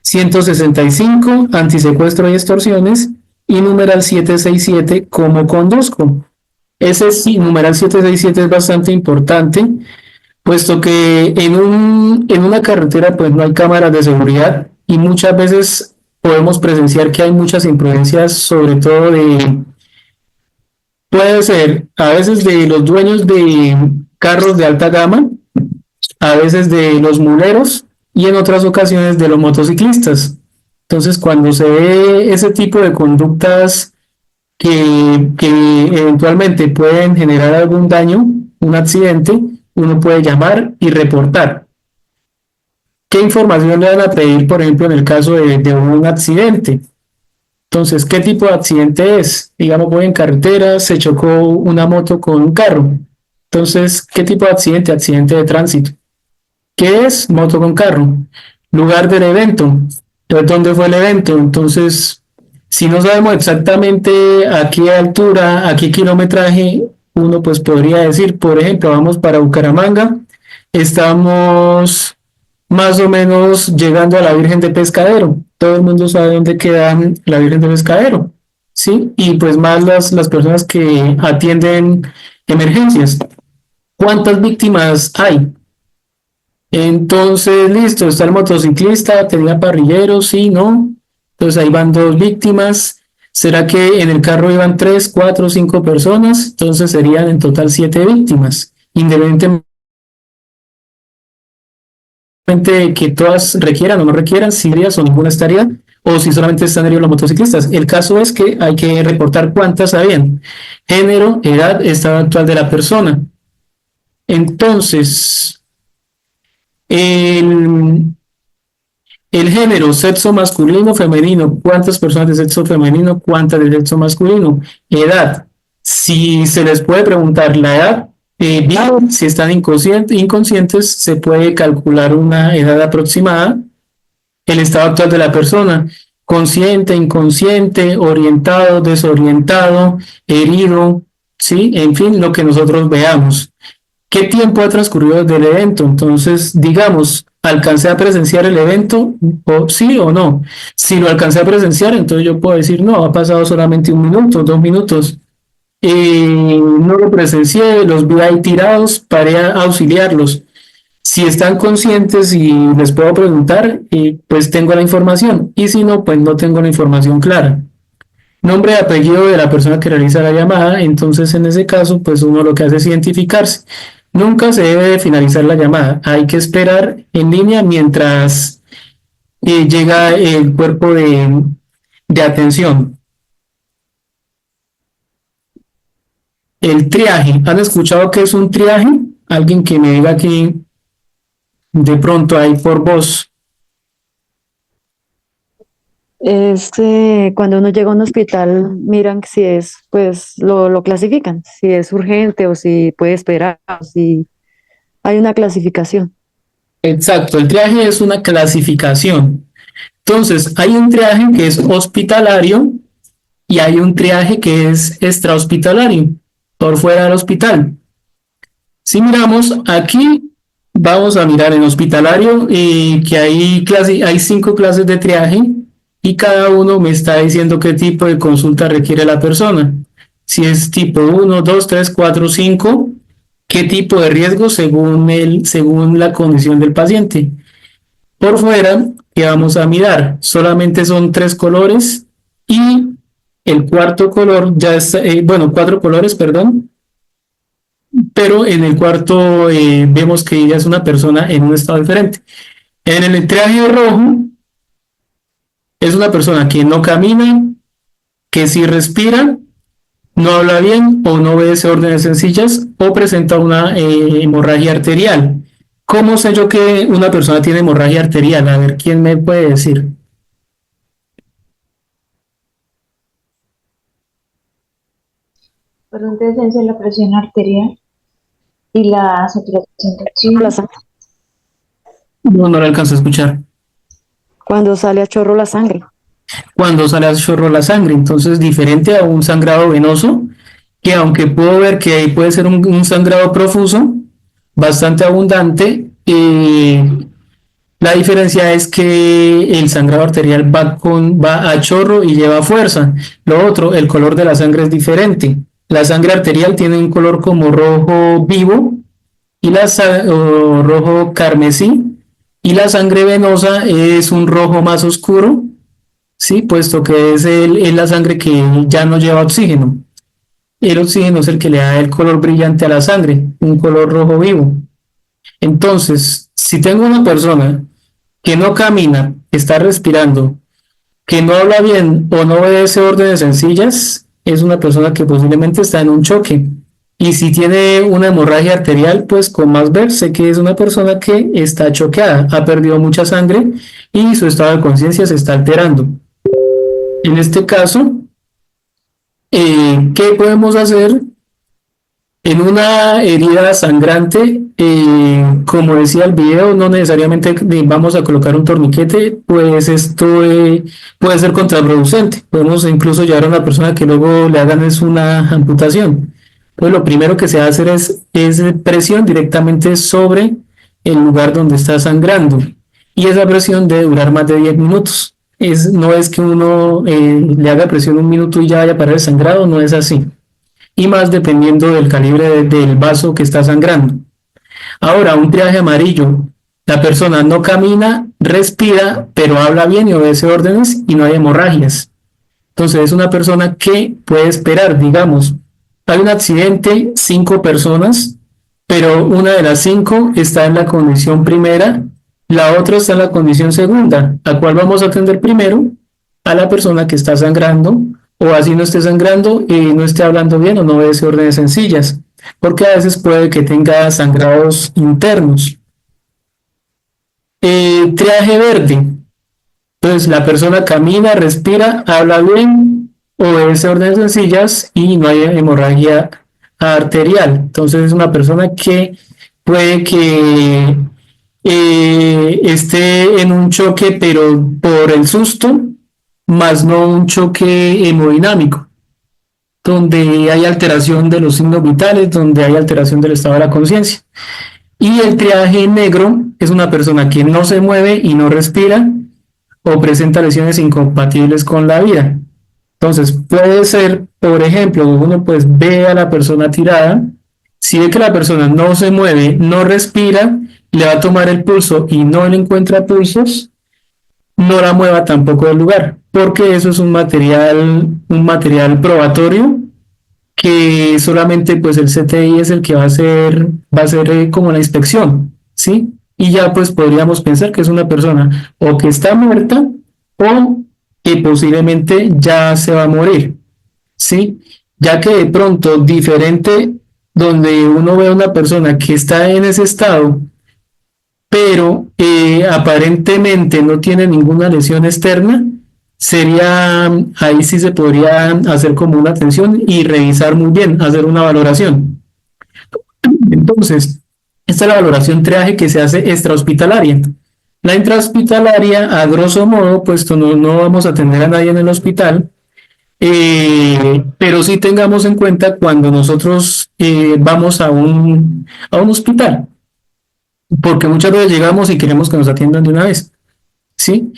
165, Antisecuestro y Extorsiones, y numeral 767 como conduzco. Ese sí, numeral 767 es bastante importante, puesto que en una carretera pues no hay cámaras de seguridad y muchas veces podemos presenciar que hay muchas imprudencias, sobre todo puede ser a veces de los dueños de carros de alta gama, a veces de los muleros y en otras ocasiones de los motociclistas. Entonces, cuando se ve ese tipo de conductas que eventualmente pueden generar algún daño, un accidente, uno puede llamar y reportar. ¿Qué información le van a pedir, por ejemplo, en el caso de un accidente? Entonces, ¿qué tipo de accidente es? Digamos, voy en carretera, se chocó una moto con un carro. Entonces, ¿qué tipo de accidente? Accidente de tránsito. ¿Qué es? Moto con carro. Lugar del evento. Entonces, ¿dónde fue el evento? Entonces, si no sabemos exactamente a qué altura, a qué kilometraje, uno pues podría decir, por ejemplo, vamos para Bucaramanga, estamos más o menos llegando a la Virgen de Pescadero. Todo el mundo sabe dónde queda la Virgen de Pescadero, ¿sí? Y pues más las personas que atienden emergencias. ¿Cuántas víctimas hay? Entonces, listo, está el motociclista, tenía parrilleros, sí, no. Entonces ahí van 2 víctimas. ¿Será que en el carro iban 3, 4, 5 personas? Entonces serían en total 7 víctimas. Independientemente de que todas requieran o no requieran, si heridas o ninguna estaría, o si solamente están heridos los motociclistas. El caso es que hay que reportar cuántas habían. Género, edad, estado actual de la persona. Entonces, el, el género, sexo masculino, femenino, ¿cuántas personas de sexo femenino, cuántas de sexo masculino? Edad, si se les puede preguntar la edad, bien, si están inconscientes, se puede calcular una edad aproximada. El estado actual de la persona, consciente, inconsciente, orientado, desorientado, herido, ¿sí? En fin, lo que nosotros veamos. ¿Qué tiempo ha transcurrido desde el evento? Entonces, digamos, ¿alcancé a presenciar el evento? ¿O sí o no? Si lo alcancé a presenciar, entonces yo puedo decir, no, ha pasado solamente 1 minuto, 2 minutos. No lo presencié, los vi ahí tirados, paré a auxiliarlos. Si están conscientes y les puedo preguntar, pues tengo la información. Y si no, pues no tengo la información clara. Nombre y apellido de la persona que realiza la llamada, entonces en ese caso, pues uno lo que hace es identificarse. Nunca se debe de finalizar la llamada, hay que esperar en línea mientras llega el cuerpo de atención. El triaje, ¿han escuchado qué es un triaje? Alguien que me diga aquí de pronto ahí por voz. Es cuando uno llega a un hospital, miran si es, pues lo clasifican, si es urgente o si puede esperar, o si hay una clasificación. Exacto, el triaje es una clasificación. Entonces, hay un triaje que es hospitalario y hay un triaje que es extrahospitalario, por fuera del hospital. Si miramos aquí, vamos a mirar en hospitalario que hay 5 clases de triaje y cada uno me está diciendo qué tipo de consulta requiere la persona. Si es tipo 1, 2, 3, 4, 5, qué tipo de riesgo según la condición del paciente. Por fuera, que vamos a mirar, solamente son 3 colores y el cuarto color ya está, bueno, 4 colores, perdón, pero en el cuarto vemos que ella es una persona en un estado diferente. En el traje rojo es una persona que no camina, que sí respira, no habla bien o no obedece órdenes sencillas o presenta una hemorragia arterial. ¿Cómo sé yo que una persona tiene hemorragia arterial? A ver, ¿quién me puede decir? Por un descenso en la presión arterial y la saturación de La oxígeno. sangre, No, no la alcanzo a escuchar. cuando sale a chorro la sangre. Cuando sale a chorro la sangre, entonces diferente a un sangrado venoso, que aunque puedo ver que ahí puede ser un sangrado profuso, bastante abundante, la diferencia es que el sangrado arterial va a chorro y lleva fuerza. Lo otro, el color de la sangre es diferente. La sangre arterial tiene un color como rojo vivo y o rojo carmesí, y la sangre venosa es un rojo más oscuro, sí, puesto que es la sangre que ya no lleva oxígeno. El oxígeno es el que le da el color brillante a la sangre, un color rojo vivo. Entonces, si tengo una persona que no camina, que está respirando, que no habla bien o no obedece órdenes sencillas, es una persona que posiblemente está en un choque. Y si tiene una hemorragia arterial, pues con más ver, sé que es una persona que está choqueada, ha perdido mucha sangre y su estado de conciencia se está alterando. En este caso, ¿qué podemos hacer? En una herida sangrante, como decía el video, no necesariamente vamos a colocar un torniquete, pues esto puede ser contraproducente. Podemos incluso llevar a una persona que luego le hagan es una amputación. Pues lo primero que se va a hacer es presión directamente sobre el lugar donde está sangrando. Y esa presión debe durar más de 10 minutos. No es que uno le haga presión un minuto y ya vaya a parar el sangrado, no es así. Y más dependiendo del calibre del vaso que está sangrando. Ahora, un triaje amarillo. La persona no camina, respira, pero habla bien y obedece órdenes y no hay hemorragias. Entonces es una persona que puede esperar, digamos, hay un accidente, 5 personas, pero una de las 5 está en la condición primera, la otra está en la condición segunda. ¿A cuál vamos a atender primero? A la persona que está sangrando, o así no esté sangrando y no esté hablando bien o no obedece órdenes sencillas, porque a veces puede que tenga sangrados internos. Triaje verde. Entonces la persona camina, respira, habla bien, obedece órdenes sencillas y no hay hemorragia arterial. Entonces es una persona que puede que esté en un choque, pero por el susto, más no un choque hemodinámico, donde hay alteración de los signos vitales, donde hay alteración del estado de la conciencia. Y el triaje negro es una persona que no se mueve y no respira o presenta lesiones incompatibles con la vida. Entonces puede ser, por ejemplo, uno pues ve a la persona tirada, si ve que la persona no se mueve, no respira, le va a tomar el pulso y no le encuentra pulsos, no la mueva tampoco del lugar, porque eso es un material probatorio que solamente pues el CTI es el que va a hacer como la inspección, ¿sí? Y ya pues podríamos pensar que es una persona o que está muerta o que posiblemente ya se va a morir, ¿sí? Ya que de pronto diferente donde uno ve a una persona que está en ese estado, pero aparentemente no tiene ninguna lesión externa, ahí sí se podría hacer como una atención y revisar muy bien, hacer una valoración. Entonces, esta es la valoración triaje que se hace extrahospitalaria. La intrahospitalaria, a grosso modo, puesto no vamos a atender a nadie en el hospital, pero sí tengamos en cuenta cuando nosotros vamos a un hospital, porque muchas veces llegamos y queremos que nos atiendan de una vez, ¿sí?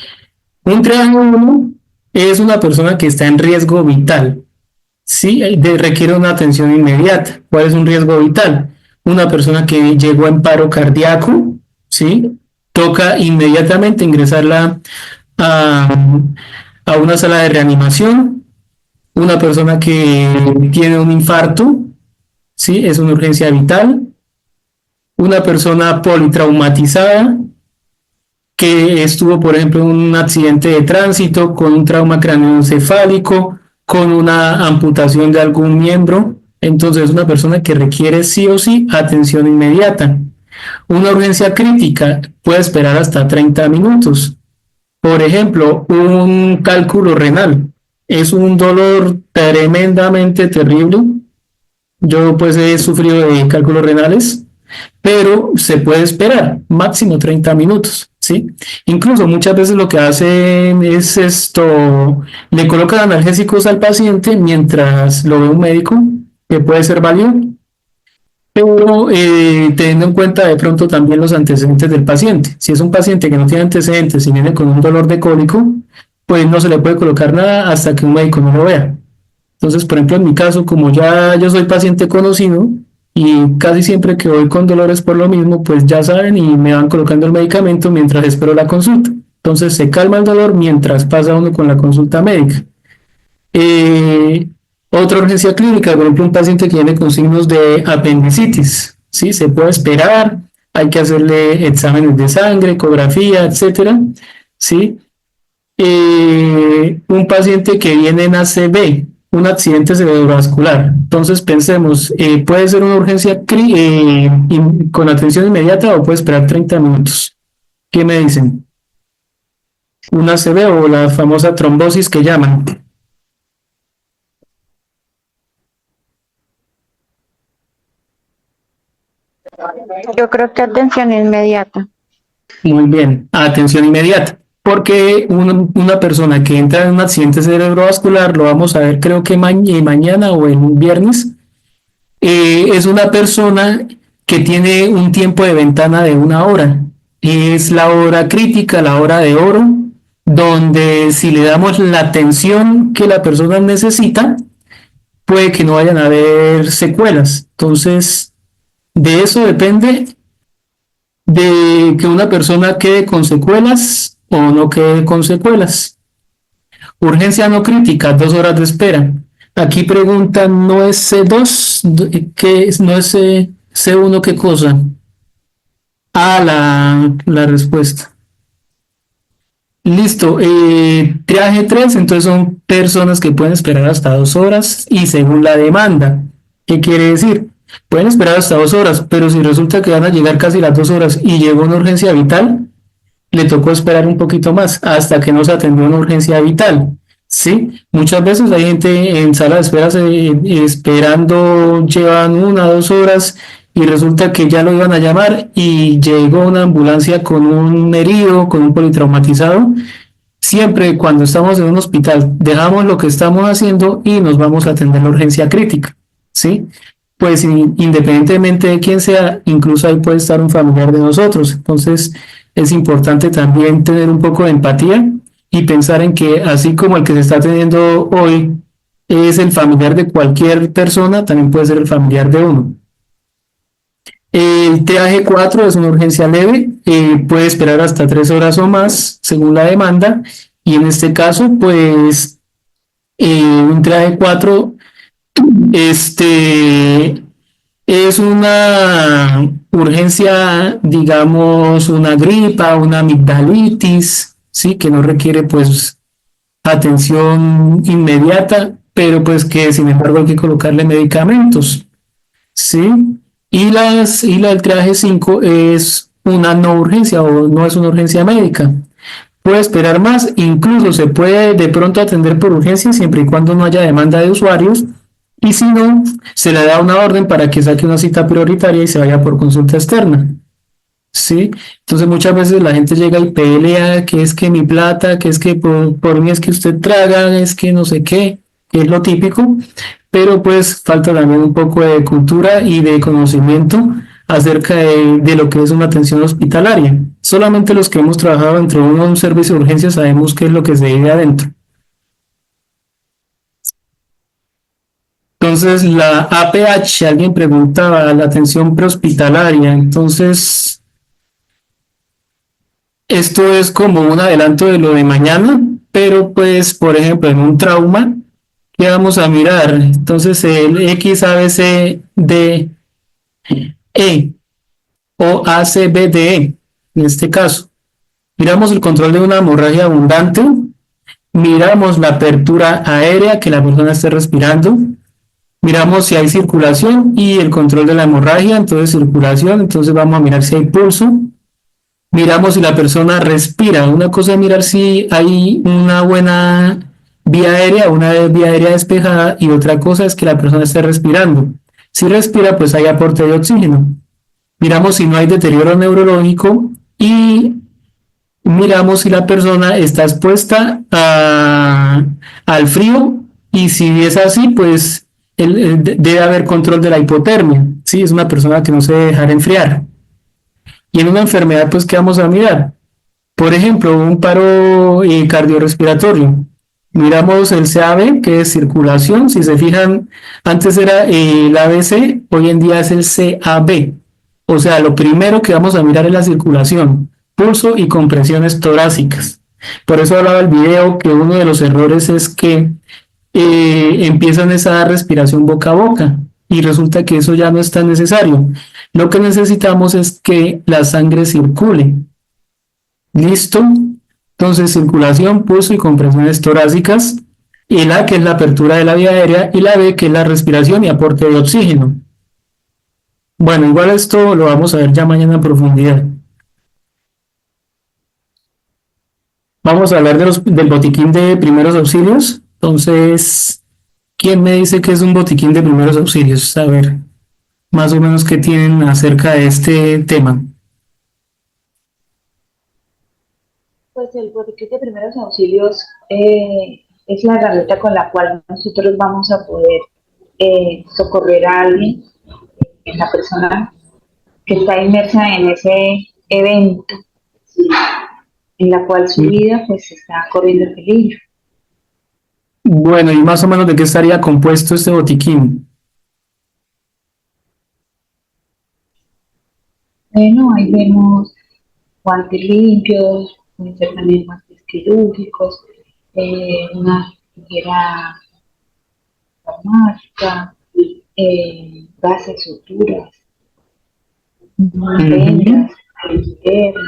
Un triaje 1 es una persona que está en riesgo vital, ¿sí? Requiere una atención inmediata. ¿Cuál es un riesgo vital? Una persona que llegó en paro cardíaco, ¿sí? Toca inmediatamente ingresarla a una sala de reanimación. Una persona que tiene un infarto, ¿sí? Es una urgencia vital. Una persona politraumatizada que estuvo, por ejemplo, en un accidente de tránsito con un trauma craneoencefálico, con una amputación de algún miembro. Entonces es una persona que requiere sí o sí atención inmediata. Una urgencia crítica puede esperar hasta 30 minutos. Por ejemplo, un cálculo renal es un dolor tremendamente terrible. Yo pues he sufrido de cálculos renales, pero se puede esperar máximo 30 minutos, ¿sí? Incluso muchas veces lo que hacen es le colocan analgésicos al paciente mientras lo ve un médico, que puede ser válido, pero teniendo en cuenta de pronto también los antecedentes del paciente. Si es un paciente que no tiene antecedentes y viene con un dolor de cólico, pues no se le puede colocar nada hasta que un médico no lo vea. Entonces, por ejemplo, en mi caso, como ya yo soy paciente conocido y casi siempre que voy con dolores por lo mismo, pues ya saben y me van colocando el medicamento mientras espero la consulta. Entonces se calma el dolor mientras pasa uno con la consulta médica. Otra urgencia clínica, por ejemplo, un paciente que viene con signos de apendicitis, ¿sí? Se puede esperar, hay que hacerle exámenes de sangre, ecografía, etcétera, ¿sí? Un paciente que viene en ACV, un accidente cerebrovascular. Entonces pensemos, puede ser una urgencia con atención inmediata o puede esperar 30 minutos. ¿Qué me dicen? Una ACV o la famosa trombosis que llaman. Yo creo que atención inmediata. Muy bien, atención inmediata. Porque una persona que entra en un accidente cerebrovascular, lo vamos a ver creo que mañana o el viernes, es una persona que tiene un tiempo de ventana de 1 hora. Es la hora crítica, la hora de oro, donde si le damos la atención que la persona necesita, puede que no vayan a haber secuelas. Entonces, de eso depende de que una persona quede con secuelas o no quede con secuelas. Urgencia no crítica, 2 horas de espera. Aquí preguntan, ¿no es C2? ¿Qué es? ¿No es C1? ¿Qué cosa? La respuesta. Listo. Triaje 3, entonces son personas que pueden esperar hasta 2 horas y según la demanda. ¿Qué quiere decir? Pueden esperar hasta 2 horas, pero si resulta que van a llegar casi las 2 horas y llegó una urgencia vital, le tocó esperar un poquito más hasta que nos atendió una urgencia vital. Sí, muchas veces hay gente en sala de espera esperando, llevan 1 o 2 horas y resulta que ya lo iban a llamar y llegó una ambulancia con un herido, con un politraumatizado. Siempre cuando estamos en un hospital, dejamos lo que estamos haciendo y nos vamos a atender la urgencia crítica. ¿Sí? Pues independientemente de quién sea, incluso ahí puede estar un familiar de nosotros. Entonces es importante también tener un poco de empatía y pensar en que así como el que se está atendiendo hoy es el familiar de cualquier persona, también puede ser el familiar de uno. El triaje 4 es una urgencia leve, puede esperar hasta 3 horas o más según la demanda y en este caso pues un triaje 4 es una urgencia, digamos, una gripa, una amigdalitis, ¿sí? Que no requiere, pues, atención inmediata, pero pues que, sin embargo, hay que colocarle medicamentos, ¿sí? Y la del triaje 5 es una no urgencia o no es una urgencia médica. Puede esperar más, incluso se puede de pronto atender por urgencia siempre y cuando no haya demanda de usuarios y si no, se le da una orden para que saque una cita prioritaria y se vaya por consulta externa. ¿Sí? Entonces muchas veces la gente llega y pelea que es que mi plata, que es que por mí es que usted traga, es que no sé qué, que es lo típico, pero pues falta también un poco de cultura y de conocimiento acerca de lo que es una atención hospitalaria. Solamente los que hemos trabajado dentro de un servicio de urgencia sabemos qué es lo que se vive adentro. Entonces, la APH, alguien preguntaba, la atención prehospitalaria. Entonces, esto es como un adelanto de lo de mañana, pero pues, por ejemplo, en un trauma, ¿qué vamos a mirar? Entonces, el XABCDE o ACBDE, en este caso. Miramos el control de una hemorragia abundante, miramos la apertura aérea, que la persona esté respirando, miramos si hay circulación y el control de la hemorragia, entonces circulación, entonces vamos a mirar si hay pulso, miramos si la persona respira, una cosa es mirar si hay una buena vía aérea, una vía aérea despejada y otra cosa es que la persona esté respirando. Si respira, pues hay aporte de oxígeno. Miramos si no hay deterioro neurológico y miramos si la persona está expuesta al frío y si es así, pues debe haber control de la hipotermia, ¿sí? Es una persona que no se debe dejar enfriar. Y en una enfermedad, pues, ¿qué vamos a mirar? Por ejemplo, un paro cardiorrespiratorio. Miramos el CAB, que es circulación. Si se fijan, antes era el ABC, hoy en día es el CAB. O sea, lo primero que vamos a mirar es la circulación, pulso y compresiones torácicas. Por eso hablaba el video que uno de los errores es que empiezan esa respiración boca a boca y resulta que eso ya no es tan necesario. Lo que necesitamos es que la sangre circule. ¿Listo? Entonces, circulación, pulso y compresiones torácicas. el A, que es la apertura de la vía aérea, y la B, que es la respiración y aporte de oxígeno. Bueno, igual esto lo vamos a ver ya mañana en profundidad. Vamos a hablar del botiquín de primeros auxilios. Entonces, ¿quién me dice que es un botiquín de primeros auxilios? A ver, más o menos qué tienen acerca de este tema. Pues el botiquín de primeros auxilios es la herramienta con la cual nosotros vamos a poder socorrer a alguien, la persona que está inmersa en ese evento, en la cual su vida pues está corriendo peligro. Bueno, y más o menos de qué estaría compuesto este botiquín. Bueno, ahí vemos guantes limpios, pueden ser también guantes quirúrgicos, una tijera traumática, gasas, suturas, vendas, linternas.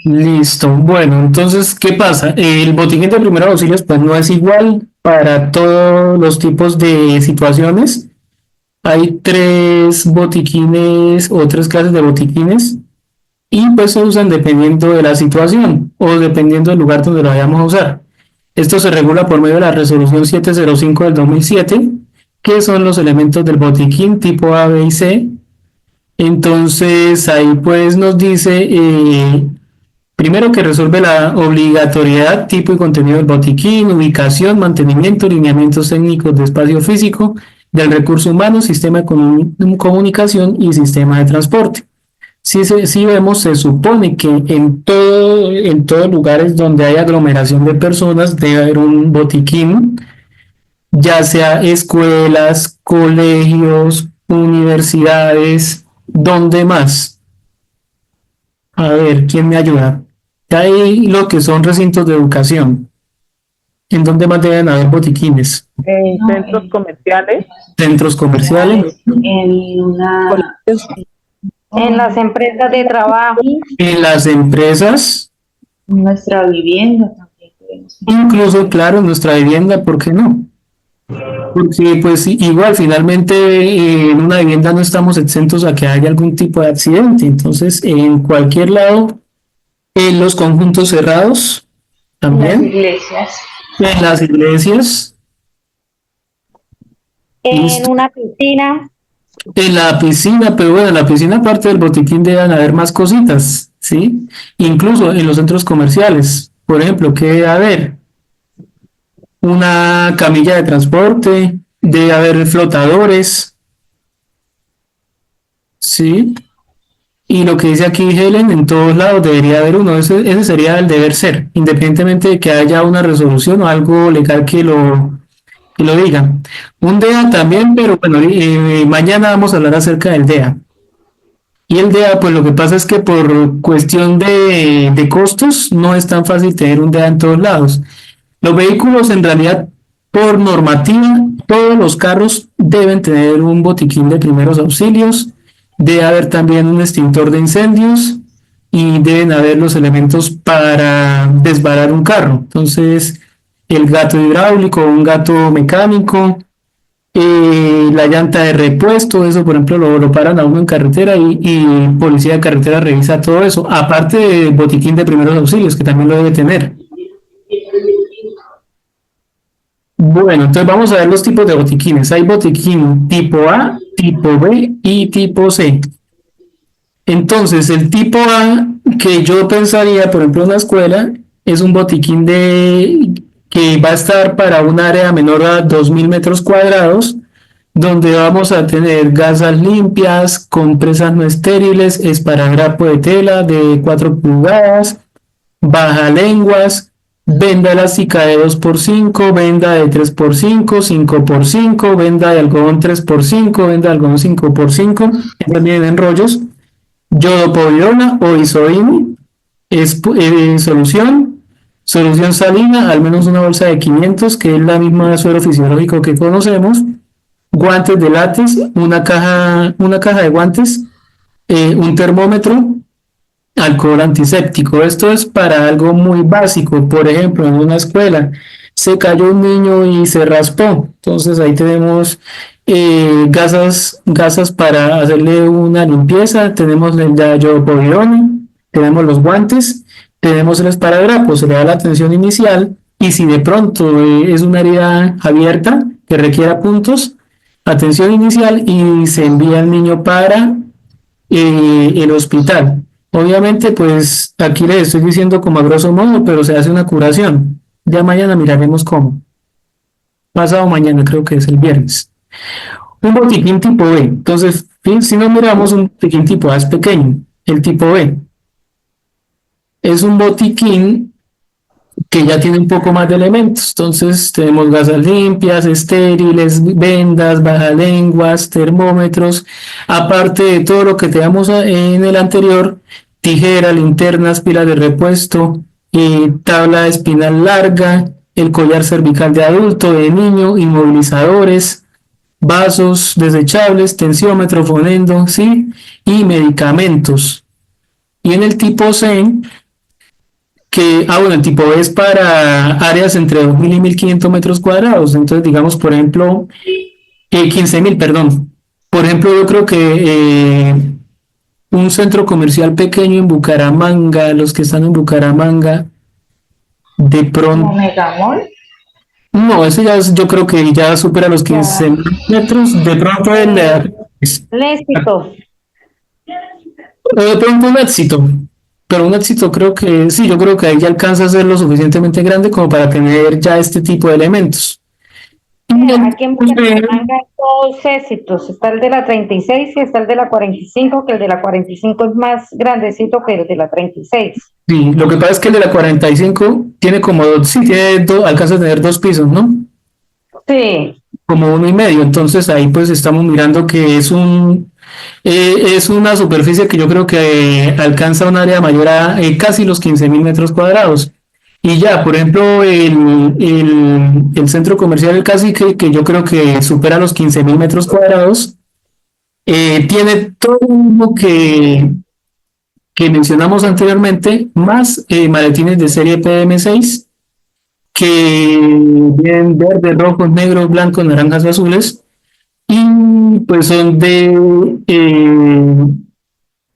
Listo. Bueno, entonces, ¿qué pasa? El botiquín de primeros auxilios pues no es igual para todos los tipos de situaciones. Hay tres botiquines o tres clases de botiquines y pues se usan dependiendo de la situación o dependiendo del lugar donde lo vayamos a usar. Esto se regula por medio de la resolución 705 del 2007, que son los elementos del botiquín tipo A, B y C. Entonces ahí pues nos dice primero que resuelve la obligatoriedad, tipo y contenido del botiquín, ubicación, mantenimiento, lineamientos técnicos de espacio físico, del recurso humano, sistema de comunicación y sistema de transporte. Si vemos, se supone que en todos lugares donde hay aglomeración de personas debe haber un botiquín, ya sea escuelas, colegios, universidades, ¿dónde más? A ver, ¿quién me ayuda? Hay lo que son recintos de educación. ¿En dónde más deben haber botiquines? En centros comerciales, Centros comerciales, En una En las empresas de trabajo. en las empresas, nuestra vivienda también podemos tener. incluso, claro, en nuestra vivienda, ¿por qué no? Porque pues igual finalmente en una vivienda no estamos exentos a que haya algún tipo de accidente, entonces en cualquier lado, en los conjuntos cerrados En las también, iglesias. en las iglesias, En una piscina. en la piscina, pero bueno, en la piscina aparte del botiquín deben haber más cositas, ¿sí? Incluso en los centros comerciales, por ejemplo, ¿qué debe haber? Una camilla de transporte, debe haber flotadores, ¿sí? Y lo que dice aquí Helen, en todos lados debería haber uno, ese sería el deber ser, independientemente de que haya una resolución o algo legal que lo diga. Un DEA también, pero bueno, mañana vamos a hablar acerca del DEA. Y el DEA, pues lo que pasa es que por cuestión de costos no es tan fácil tener un DEA en todos lados. Los vehículos en realidad, por normativa, todos los carros deben tener un botiquín de primeros auxilios, debe haber también un extintor de incendios y deben haber los elementos para desbarar un carro. Entonces, el gato hidráulico, un gato mecánico, la llanta de repuesto, eso por ejemplo lo paran a uno en carretera y policía de carretera revisa todo eso, aparte del botiquín de primeros auxilios que también lo debe tener. Bueno, entonces vamos a ver los tipos de botiquines. Hay botiquín tipo A, tipo B y tipo C. Entonces, el tipo A, que yo pensaría, por ejemplo, en una escuela, es un botiquín que va a estar para un área menor a 2.000 metros cuadrados, donde vamos a tener gasas limpias, compresas no estériles, esparadrapo de tela de 4 pulgadas, bajalenguas, venda elástica de 2x5, venda de 3x5, 5x5, venda de algodón 3x5, venda de algodón 5x5, también en rollos, yodopovidona o isoine, solución salina, al menos una bolsa de 500, que es la misma suero fisiológico que conocemos, guantes de látex, una caja de guantes, un termómetro, alcohol antiséptico. Esto es para algo muy básico, por ejemplo, en una escuela. se cayó un niño y se raspó. Entonces ahí tenemos gasas para hacerle una limpieza, tenemos el diazopovidona, tenemos los guantes, tenemos el esparadrapo, se le da la atención inicial y si de pronto es una herida abierta que requiera puntos, atención inicial y se envía al niño para el hospital. Obviamente, pues aquí les estoy diciendo como a grosso modo, pero se hace una curación. Ya mañana miraremos cómo. Pasado mañana creo que es el viernes. Un botiquín tipo B. Entonces, si no miramos un botiquín tipo A es pequeño, el tipo B es un botiquín que ya tiene un poco más de elementos. Entonces, tenemos gasas limpias, estériles, vendas, bajalenguas, termómetros, aparte de todo lo que teníamos en el anterior, tijera, linternas, pilas de repuesto, tabla espinal larga, el collar cervical de adulto, de niño, inmovilizadores, vasos desechables, tensiómetro, fonendo, ¿sí? Y medicamentos. Y en el tipo C, bueno, el tipo B es para áreas entre 2.000 y 1.500 metros cuadrados. Entonces, digamos, por ejemplo, 15.000, perdón. Por ejemplo, yo creo que un centro comercial pequeño en Bucaramanga, los que están en Bucaramanga, de pronto. ¿Como Megamall? No, eso ya yo creo que ya supera los 15 metros. De pronto Léxico. de pronto un éxito. Pero un éxito creo que sí, yo creo que ahí ya alcanza a ser lo suficientemente grande como para tener ya este tipo de elementos. Aquí en Bucaramanga hay dos éxitos. Está el de la 36 y está el de la 45, que el de la 45 es más grandecito que el de la 36. Sí, lo que pasa es que el de la 45 tiene como alcanza a tener 2 pisos, ¿no? Sí. Como 1.5. Entonces ahí pues estamos mirando que es una superficie que yo creo que alcanza un área mayor a casi los 15.000 metros cuadrados. Y ya, por ejemplo, el centro comercial El Cacique, que yo creo que supera los 15.000 metros cuadrados, tiene todo lo que mencionamos anteriormente, más maletines de serie PM6, que vienen verdes, rojos, negros, blancos, naranjas o azules, y pues son tienen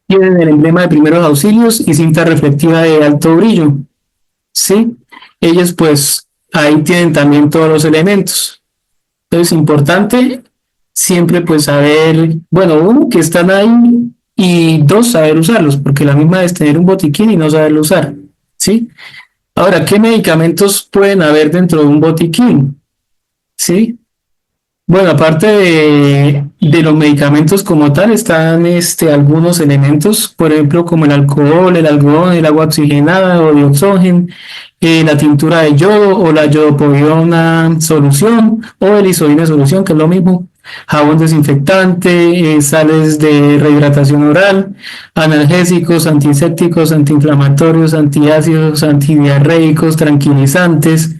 el emblema de primeros auxilios y cinta reflectiva de alto brillo, ¿sí? Ellos pues ahí tienen también todos los elementos. Entonces, importante siempre pues saber, bueno, uno, que están ahí y dos, saber usarlos, porque la misma es tener un botiquín y no saberlo usar, ¿sí? Ahora, ¿qué medicamentos pueden haber dentro de un botiquín? ¿Sí? Bueno, aparte de los medicamentos como tal, están algunos elementos, por ejemplo, como el alcohol, el algodón, el agua oxigenada o dioxógeno, la tintura de yodo o la yodopovidona solución o el isodina solución, que es lo mismo, jabón desinfectante, sales de rehidratación oral, analgésicos, antisépticos, antiinflamatorios, antiácidos, antidiarreicos, tranquilizantes,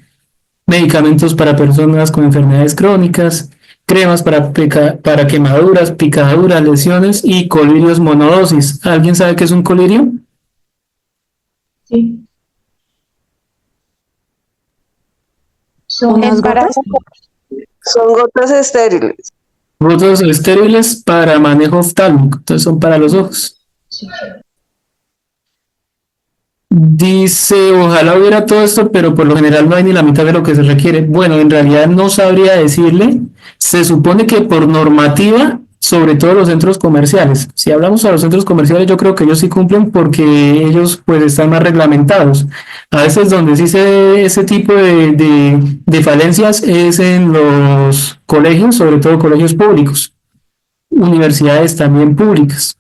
medicamentos para personas con enfermedades crónicas, cremas para quemaduras, picaduras, lesiones y colirios monodosis. ¿Alguien sabe qué es un colirio? Sí. ¿Unas gotas? Son gotas estériles. Gotas estériles para manejo oftálmico, entonces son para los ojos. Sí. Dice, ojalá hubiera todo esto, pero por lo general no hay ni la mitad de lo que se requiere. Bueno, en realidad no sabría decirle. Se supone que por normativa, sobre todo los centros comerciales. Si hablamos a los centros comerciales, yo creo que ellos sí cumplen porque ellos pues están más reglamentados. A veces donde sí se ve ese tipo de falencias es en los colegios, sobre todo colegios públicos, universidades también públicas.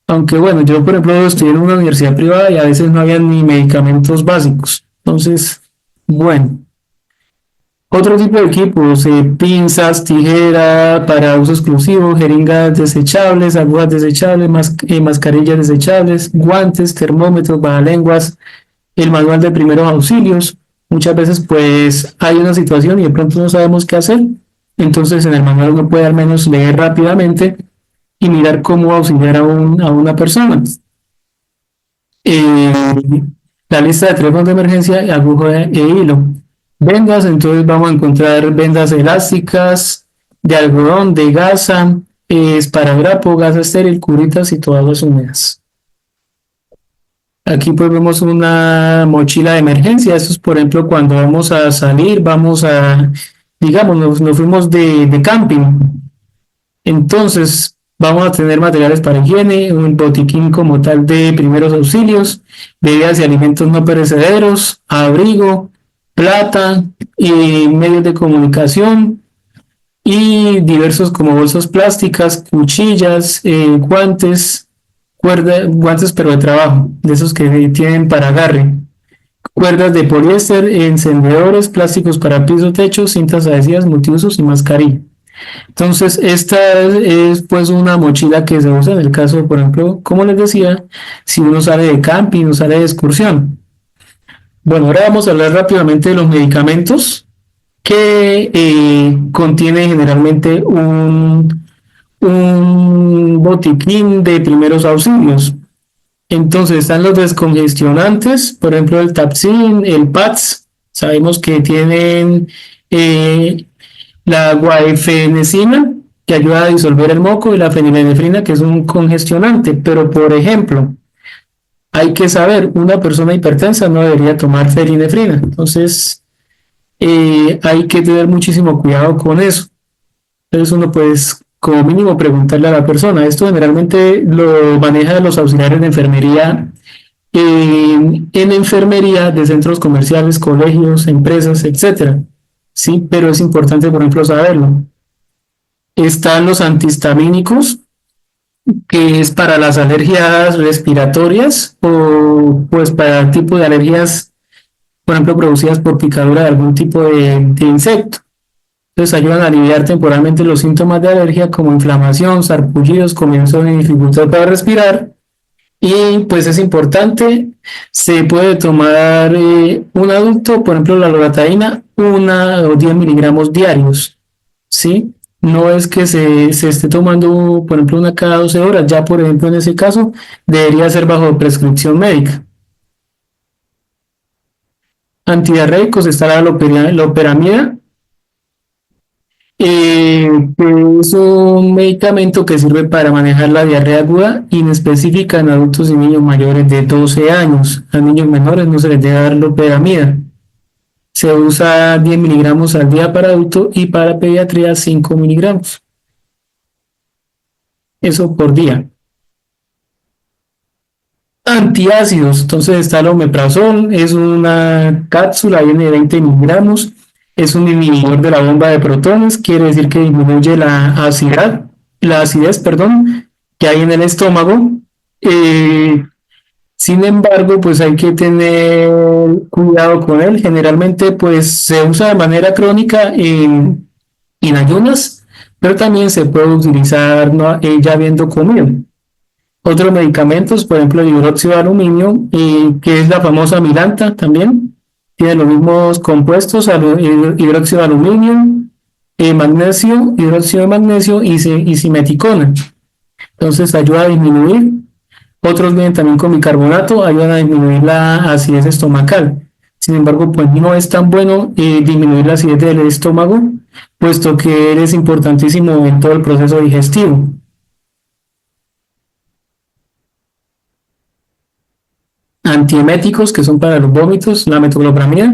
Aunque bueno, yo por ejemplo estoy en una universidad privada y a veces no había ni medicamentos básicos. Entonces, bueno. Otro tipo de equipos, pinzas, tijera para uso exclusivo, jeringas desechables, agujas desechables, mascarillas desechables, guantes, termómetros, bajalenguas, el manual de primeros auxilios. Muchas veces pues hay una situación y de pronto no sabemos qué hacer. Entonces en el manual uno puede al menos leer rápidamente y mirar cómo auxiliar a una persona. La lista de teléfonos de emergencia, aguja e hilo. vendas, entonces vamos a encontrar vendas elásticas, de algodón, de gasa, esparadrapo, gasa estéril, curitas y toallas húmedas. Aquí pues vemos una mochila de emergencia. Esto es, por ejemplo, cuando vamos a salir, digamos, nos fuimos de camping. Entonces, vamos a tener materiales para higiene, un botiquín como tal de primeros auxilios, bebidas y alimentos no perecederos, abrigo, plata, medios de comunicación y diversos como bolsas plásticas, cuchillas, guantes, guantes pero de trabajo, de esos que tienen para agarre, cuerdas de poliéster, encendedores, plásticos para piso, techo, cintas adhesivas, multiusos y mascarilla. Entonces, esta es pues una mochila que se usa en el caso, por ejemplo, como les decía, si uno sale de camping o sale de excursión. Bueno, ahora vamos a hablar rápidamente de los medicamentos que contienen generalmente un botiquín de primeros auxilios. Entonces están los descongestionantes, por ejemplo el Tapsin, el PATS, sabemos que tienen la guaifenesin, que ayuda a disolver el moco, y la fenilenefrina, que es un congestionante. Pero, por ejemplo, hay que saber, una persona hipertensa no debería tomar fenilenefrina. Entonces, hay que tener muchísimo cuidado con eso. Entonces, uno pues, como mínimo, preguntarle a la persona. Esto generalmente lo maneja los auxiliares de enfermería en enfermería de centros comerciales, colegios, empresas, etcétera. Sí, pero es importante, por ejemplo, saberlo. Están los antihistamínicos, que es para las alergias respiratorias o pues para el tipo de alergias, por ejemplo, producidas por picadura de algún tipo de insecto. Entonces ayudan a aliviar temporalmente los síntomas de alergia como inflamación, sarpullidos, comezón y dificultad para respirar. Y pues es importante, se puede tomar un adulto, por ejemplo, la loratadina, 1 o 10 miligramos diarios, ¿sí? No es que se esté tomando, por ejemplo, una cada 12 horas, ya por ejemplo en ese caso debería ser bajo prescripción médica. Antidiarreicos está la loperamida, que es un medicamento que sirve para manejar la diarrea aguda inespecífica en adultos y niños mayores de 12 años. A niños menores no se les debe dar loperamida. Se usa 10 miligramos al día para adulto y para pediatría 5 miligramos. Eso por día. Antiácidos, entonces está el omeprazol, es una cápsula, viene de 20 miligramos. Es un inhibidor de la bomba de protones, quiere decir que disminuye la acidez, que hay en el estómago. Sin embargo, pues hay que tener cuidado con él. Generalmente, pues se usa de manera crónica en ayunas, pero también se puede utilizar ya habiendo comido. Otros medicamentos, por ejemplo, el hidróxido de aluminio, que es la famosa milanta también. Tiene los mismos compuestos, hidróxido de aluminio, magnesio, hidróxido de magnesio y simeticona. Entonces ayuda a disminuir. Otros vienen también con bicarbonato, ayudan a disminuir la acidez estomacal. Sin embargo, pues no es tan bueno disminuir la acidez del estómago, puesto que es importantísimo en todo el proceso digestivo. Antieméticos, que son para los vómitos, la metoclopramida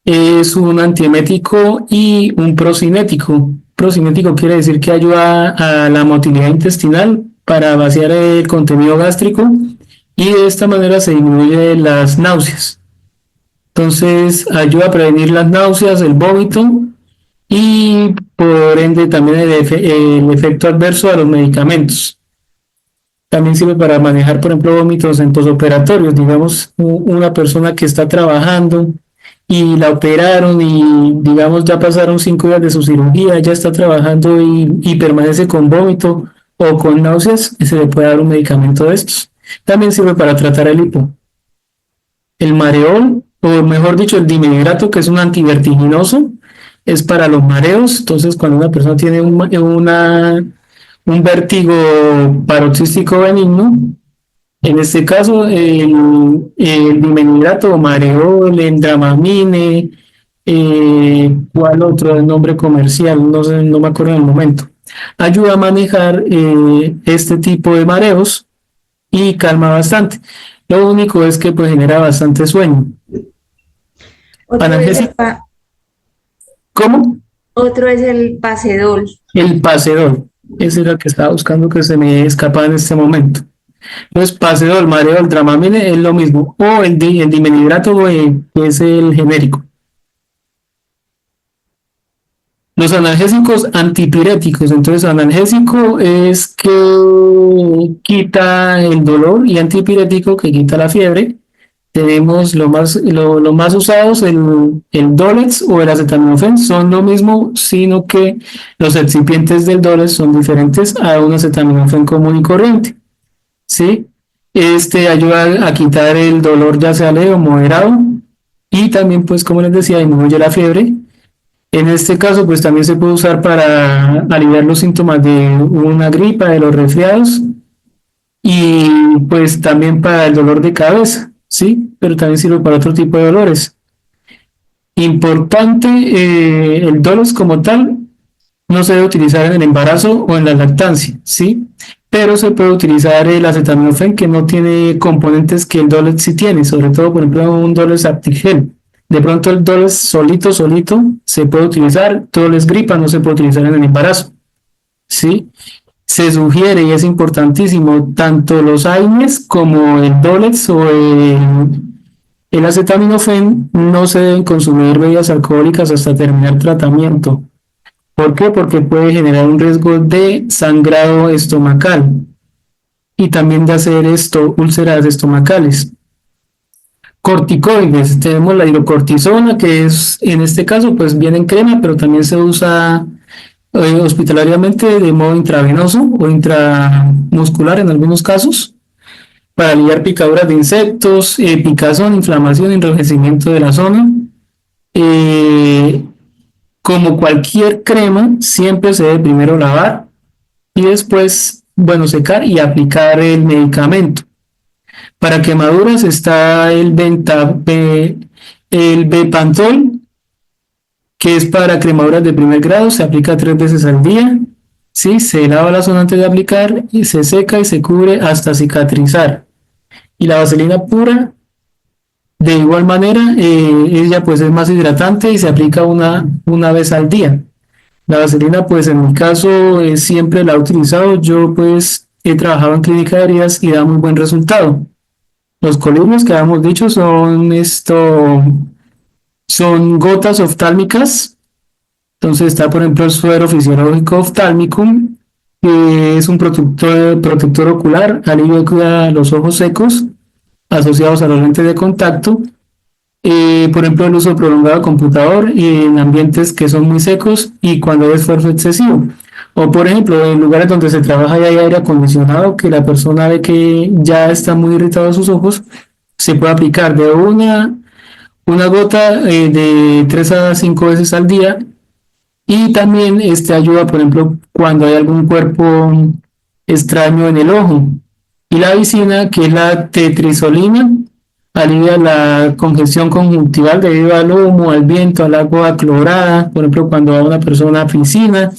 es un antiemético y un procinético. Procinético quiere decir que ayuda a la motilidad intestinal para vaciar el contenido gástrico y de esta manera se disminuyen las náuseas. Entonces ayuda a prevenir las náuseas, el vómito y por ende también el efecto adverso a los medicamentos. También sirve para manejar, por ejemplo, vómitos en posoperatorios. Digamos, una persona que está trabajando y la operaron y, digamos, ya pasaron 5 días de su cirugía, ya está trabajando y permanece con vómito o con náuseas, se le puede dar un medicamento de estos. También sirve para tratar el hipo. El mareol, o mejor dicho, el dimetidrato, que es un antivertiginoso, es para los mareos. Entonces, cuando una persona tiene un vértigo paroxístico benigno, en este caso el dimetidrato, mareol, endramamine, ¿Cuál otro de nombre comercial? No sé, no me acuerdo en el momento. Ayuda a manejar este tipo de mareos y calma bastante. Lo único es que pues genera bastante sueño. Otro es Analgésico, ¿cómo? otro es el Pacedol. El Pacedol. Ese era el que estaba buscando que se me escapa en este momento. Entonces, Pacedol, Mareol, Dramamine es lo mismo. O el dimenhidrato, que es el genérico. Los analgésicos antipiréticos. Entonces, analgésico es que quita el dolor y antipirético que quita la fiebre. Tenemos lo más usados, el Dolex o el acetaminofén, son lo mismo, sino que los excipientes del Dolex son diferentes a un acetaminofén común y corriente, ¿sí? Este ayuda a quitar el dolor ya sea leve o moderado y también, pues, como les decía, disminuye la fiebre. En este caso, pues también se puede usar para aliviar los síntomas de una gripa, de los resfriados y pues también para el dolor de cabeza, ¿sí? Pero también sirve para otro tipo de dolores. Importante, el Dolex como tal no se debe utilizar en el embarazo o en la lactancia, ¿sí? Pero se puede utilizar el acetaminofén que no tiene componentes que el Dolex sí tiene, sobre todo, por ejemplo, un Dolex Actigel. De pronto el Dolex solito se puede utilizar, Dolex gripa no se puede utilizar en el embarazo, ¿sí? Se sugiere, y es importantísimo, tanto los AINES como el Dolex o el acetaminofén no se deben consumir bebidas alcohólicas hasta terminar tratamiento. ¿Por qué? Porque puede generar un riesgo de sangrado estomacal y también de hacer úlceras estomacales. Corticoides, tenemos la hidrocortisona, que es, en este caso, pues viene en crema, pero también se usa hospitalariamente de modo intravenoso o intramuscular en algunos casos, para aliviar picaduras de insectos, picazón, inflamación, enrojecimiento de la zona. Como cualquier crema, siempre se debe primero lavar y después, bueno, secar y aplicar el medicamento. Para quemaduras está el Bepantol, que es para quemaduras de primer grado, se aplica 3 veces al día, ¿sí? Se lava la zona antes de aplicar y se seca y se cubre hasta cicatrizar. Y la vaselina pura, de igual manera, ella pues es más hidratante y se aplica una vez al día. La vaselina, pues en mi caso, siempre la he utilizado. Yo pues he trabajado en clínica de heridas y da muy buen resultado. Los colibrios que habíamos dicho son gotas oftálmicas. Entonces está, por ejemplo, el suero fisiológico oftálmico, que es un protector ocular, alivia y cuida los ojos secos asociados a los lentes de contacto. Por ejemplo, el uso prolongado de computador en ambientes que son muy secos y cuando hay esfuerzo excesivo. O, por ejemplo, en lugares donde se trabaja y hay aire acondicionado, que la persona ve que ya está muy irritado sus ojos, se puede aplicar de una gota de 3 a 5 veces al día. Y también ayuda, por ejemplo, cuando hay algún cuerpo extraño en el ojo. Y la vicina, que es la tetrizolina, alivia la congestión conjuntival debido al humo, al viento, al agua clorada, por ejemplo, cuando va una persona a piscina,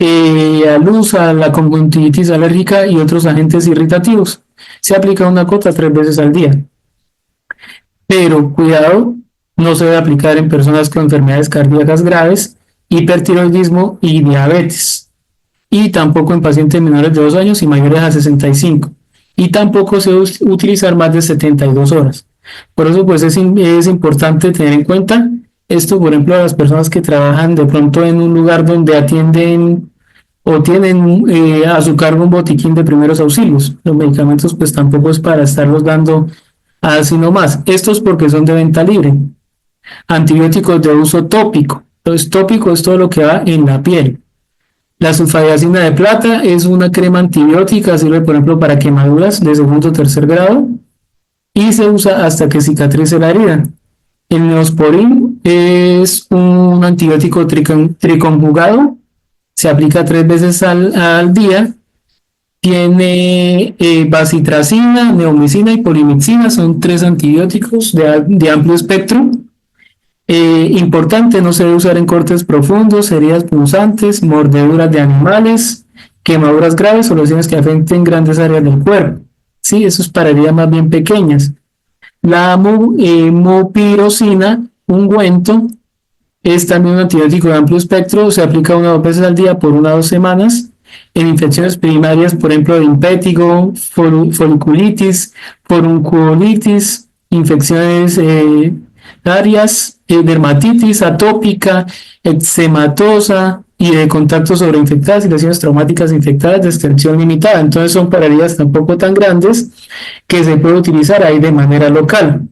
a luz, a la conjuntivitis alérgica y otros agentes irritativos. Se aplica una gota 3 veces al día. Pero cuidado, no se debe aplicar en personas con enfermedades cardíacas graves, hipertiroidismo y diabetes. Y tampoco en pacientes menores de 2 años y mayores a 65. Y tampoco se debe utilizar más de 72 horas. Por eso, pues es importante tener en cuenta esto, por ejemplo, a las personas que trabajan de pronto en un lugar donde atienden o tienen a su cargo un botiquín de primeros auxilios. Los medicamentos, pues tampoco es para estarlos dando así nomás. Estos porque son de venta libre. Antibióticos de uso tópico. Entonces, tópico es todo lo que va en la piel. La sulfadiazina de plata es una crema antibiótica, sirve por ejemplo para quemaduras de segundo o tercer grado y se usa hasta que cicatrice la herida. El neosporin es un antibiótico triconjugado, se aplica 3 veces al día, tiene bacitracina, neomicina y polimixina, son 3 antibióticos de amplio espectro. Importante, no se debe usar en cortes profundos, heridas punzantes, mordeduras de animales, quemaduras graves o lesiones que afecten grandes áreas del cuerpo. Sí, eso es para heridas más bien pequeñas. La mupirocina, ungüento, es también un antibiótico de amplio espectro, se aplica 1 o 2 veces al día por 1 a 2 semanas en infecciones primarias, por ejemplo, de impétigo, foliculitis, furunculitis, infecciones dermatitis atópica, eczematosa y de contacto sobreinfectadas y lesiones traumáticas infectadas de extensión limitada. Entonces son para heridas tampoco tan grandes que se puede utilizar ahí de manera local.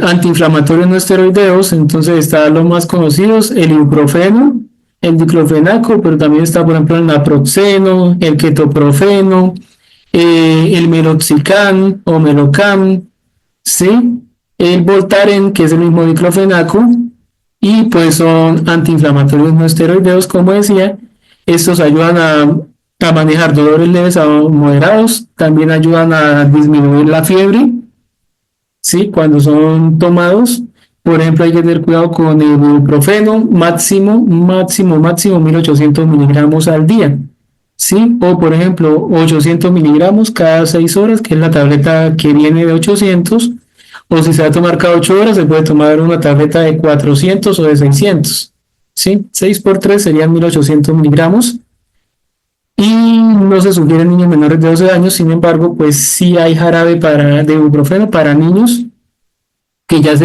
Antiinflamatorios no esteroideos, entonces están los más conocidos, el ibuprofeno, el diclofenaco, pero también está, por ejemplo, el naproxeno, el ketoprofeno, el meloxicam o melocam, ¿sí? El Voltaren, que es el mismo diclofenaco, y pues son antiinflamatorios no esteroideos, como decía. Estos ayudan a manejar dolores leves a moderados, también ayudan a disminuir la fiebre, ¿sí? Cuando son tomados. Por ejemplo, hay que tener cuidado con el ibuprofeno, máximo 1800 miligramos al día, ¿sí? O por ejemplo, 800 miligramos cada 6 horas, que es la tableta que viene de 800, o si se va a tomar cada 8 horas, se puede tomar una tableta de 400 o de 600, ¿sí? 6 por 3 serían 1800 miligramos. Y no se sugiere en niños menores de 12 años, sin embargo, pues sí hay jarabe de ibuprofeno para niños, que ya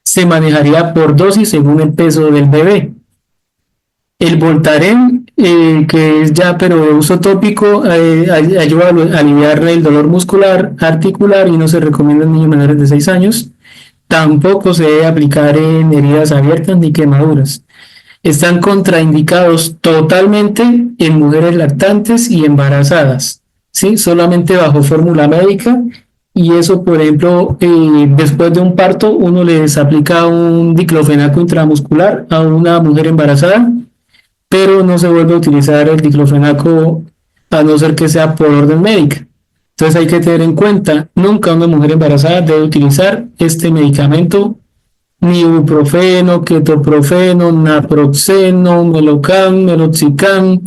se manejaría por dosis según el peso del bebé. El Voltaren, que es ya pero de uso tópico, ayuda a aliviar el dolor muscular, articular y no se recomienda en niños menores de 6 años. Tampoco se debe aplicar en heridas abiertas ni quemaduras. Están contraindicados totalmente en mujeres lactantes y embarazadas, ¿sí? Solamente bajo fórmula médica. Y eso, por ejemplo, después de un parto, uno les aplica un diclofenaco intramuscular a una mujer embarazada, pero no se vuelve a utilizar el diclofenaco a no ser que sea por orden médica. Entonces hay que tener en cuenta, nunca una mujer embarazada debe utilizar este medicamento, ni ibuprofeno, ketoprofeno, naproxeno, melocam, meloxicam,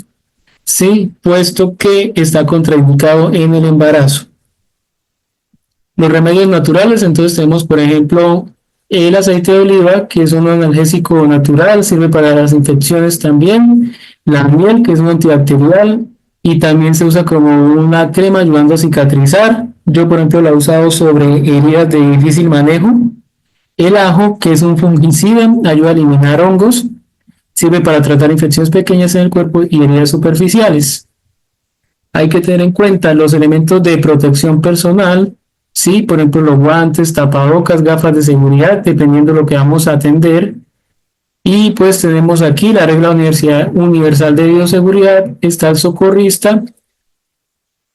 ¿sí? Puesto que está contraindicado en el embarazo. Los remedios naturales, entonces tenemos, por ejemplo, el aceite de oliva, que es un analgésico natural, sirve para las infecciones también. La miel, que es un antibacterial, y también se usa como una crema ayudando a cicatrizar. Yo, por ejemplo, la he usado sobre heridas de difícil manejo. El ajo, que es un fungicida, ayuda a eliminar hongos, sirve para tratar infecciones pequeñas en el cuerpo y heridas superficiales. Hay que tener en cuenta los elementos de protección personal, sí, por ejemplo, los guantes, tapabocas, gafas de seguridad, dependiendo de lo que vamos a atender. Y pues tenemos aquí la regla universal de bioseguridad, está el socorrista,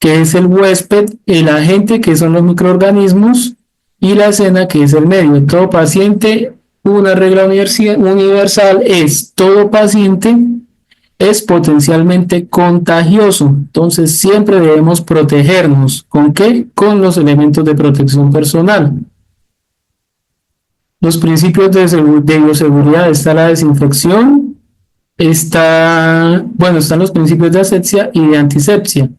que es el huésped, el agente, que son los microorganismos, y la escena, que es el medio. Todo paciente, una regla universal es: todo paciente es potencialmente contagioso. Entonces siempre debemos protegernos. ¿Con qué? Con los elementos de protección personal. Los principios de bioseguridad: está la desinfección, están los principios de asepsia y de antisepsia.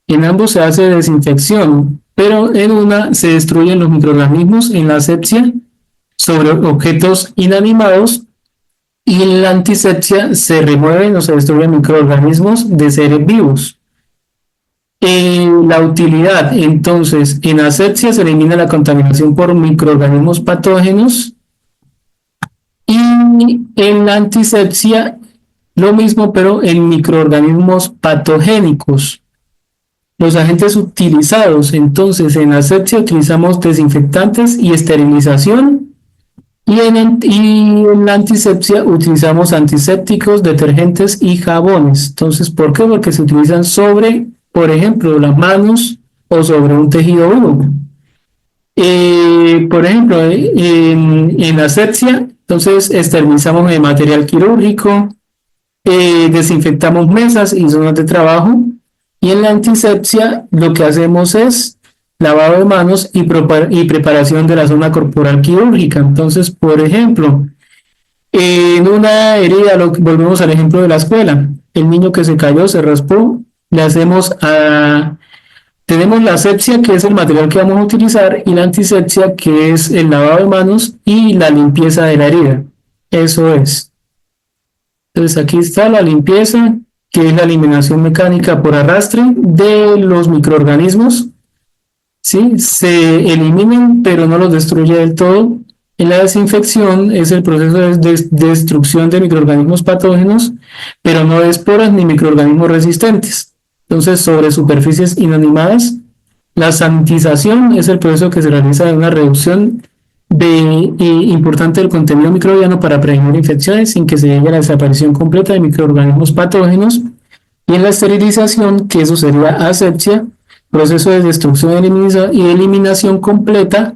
En ambos se hace desinfección, pero en una se destruyen los microorganismos, en la asepsia sobre objetos inanimados, y en la antisepsia se remueven o se destruyen microorganismos de seres vivos. La utilidad, entonces, en asepsia se elimina la contaminación por microorganismos patógenos, y en la antisepsia lo mismo, pero en microorganismos patogénicos. Los agentes utilizados, entonces, en asepsia utilizamos desinfectantes y esterilización, y en la antisepsia utilizamos antisépticos, detergentes y jabones. Entonces, ¿por qué? Porque se utilizan sobre, por ejemplo, las manos o sobre un tejido húmedo. Por ejemplo, en asepsia, entonces esterilizamos el material quirúrgico, desinfectamos mesas y zonas de trabajo. Y en la antisepsia lo que hacemos es lavado de manos y preparación de la zona corporal quirúrgica. Entonces, por ejemplo, en una herida, volvemos al ejemplo de la escuela, el niño que se cayó, se raspó, le hacemos tenemos la asepsia, que es el material que vamos a utilizar, y la antisepsia, que es el lavado de manos y la limpieza de la herida. Eso es. Entonces aquí está la limpieza, que es la eliminación mecánica por arrastre de los microorganismos. ¿Sí? Se eliminan, pero no los destruye del todo. En la desinfección es el proceso de destrucción de microorganismos patógenos, pero no de esporas ni microorganismos resistentes. Entonces, sobre superficies inanimadas, la sanitización es el proceso que se realiza en una reducción importante del contenido microbiano para prevenir infecciones sin que se llegue a la desaparición completa de microorganismos patógenos. Y en la esterilización, que eso sería asepsia, proceso de destrucción y eliminación completa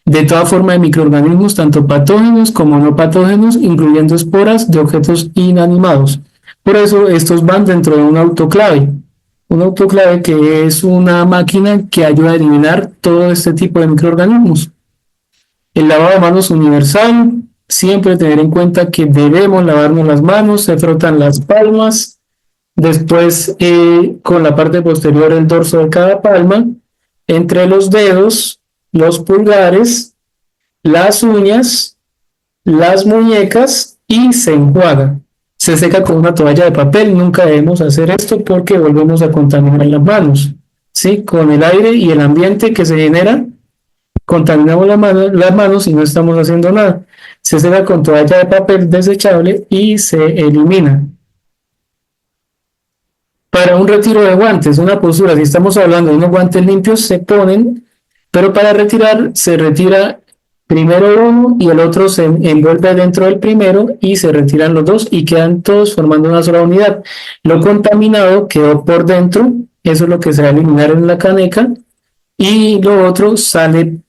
de toda forma de microorganismos, tanto patógenos como no patógenos, incluyendo esporas de objetos inanimados. Por eso estos van dentro de un autoclave. Un autoclave que es una máquina que ayuda a eliminar todo este tipo de microorganismos. El lavado de manos universal, siempre tener en cuenta que debemos lavarnos las manos, se frotan las palmas, después con la parte posterior el dorso de cada palma, entre los dedos, los pulgares, las uñas, las muñecas y se enjuaga. Se seca con una toalla de papel. Nunca debemos hacer esto porque volvemos a contaminar las manos, ¿sí? Con el aire y el ambiente que se genera, contaminamos las manos y no estamos haciendo nada. Se seca con toalla de papel desechable y se elimina. Para un retiro de guantes, una postura, si estamos hablando de unos guantes limpios, se ponen, pero para retirar, se retira primero uno y el otro se envuelve dentro del primero y se retiran los dos y quedan todos formando una sola unidad. Lo contaminado quedó por dentro, eso es lo que se va a eliminar en la caneca, y lo otro sale,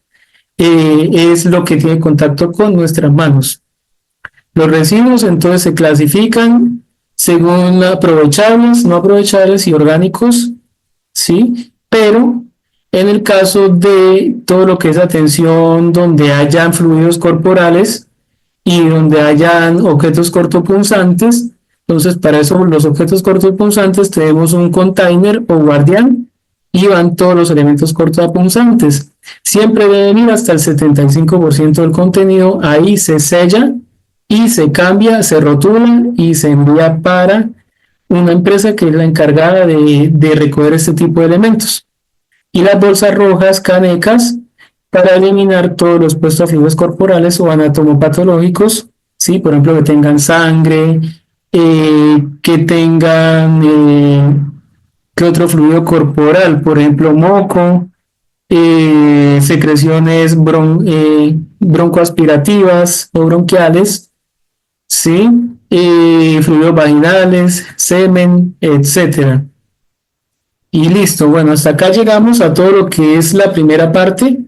es lo que tiene contacto con nuestras manos. Los residuos entonces se clasifican según aprovechables, no aprovechables y orgánicos, ¿sí? Pero en el caso de todo lo que es atención, donde hayan fluidos corporales y donde hayan objetos cortopunzantes, entonces para eso los objetos cortopunzantes tenemos un container o guardián y van todos los elementos cortopunzantes. Siempre deben ir hasta el 75% del contenido, ahí se sella y se cambia, se rotula y se envía para una empresa que es la encargada de recoger este tipo de elementos. Y las bolsas rojas, canecas, para eliminar todos los puestos a fluidos corporales o anatomopatológicos, ¿sí? Por ejemplo, que tengan sangre, que tengan, ¿qué otro fluido corporal? Por ejemplo, moco, secreciones broncoaspirativas o bronquiales, ¿sí? Fluidos vaginales, semen, etcétera. Y listo, bueno, hasta acá llegamos a todo lo que es la primera parte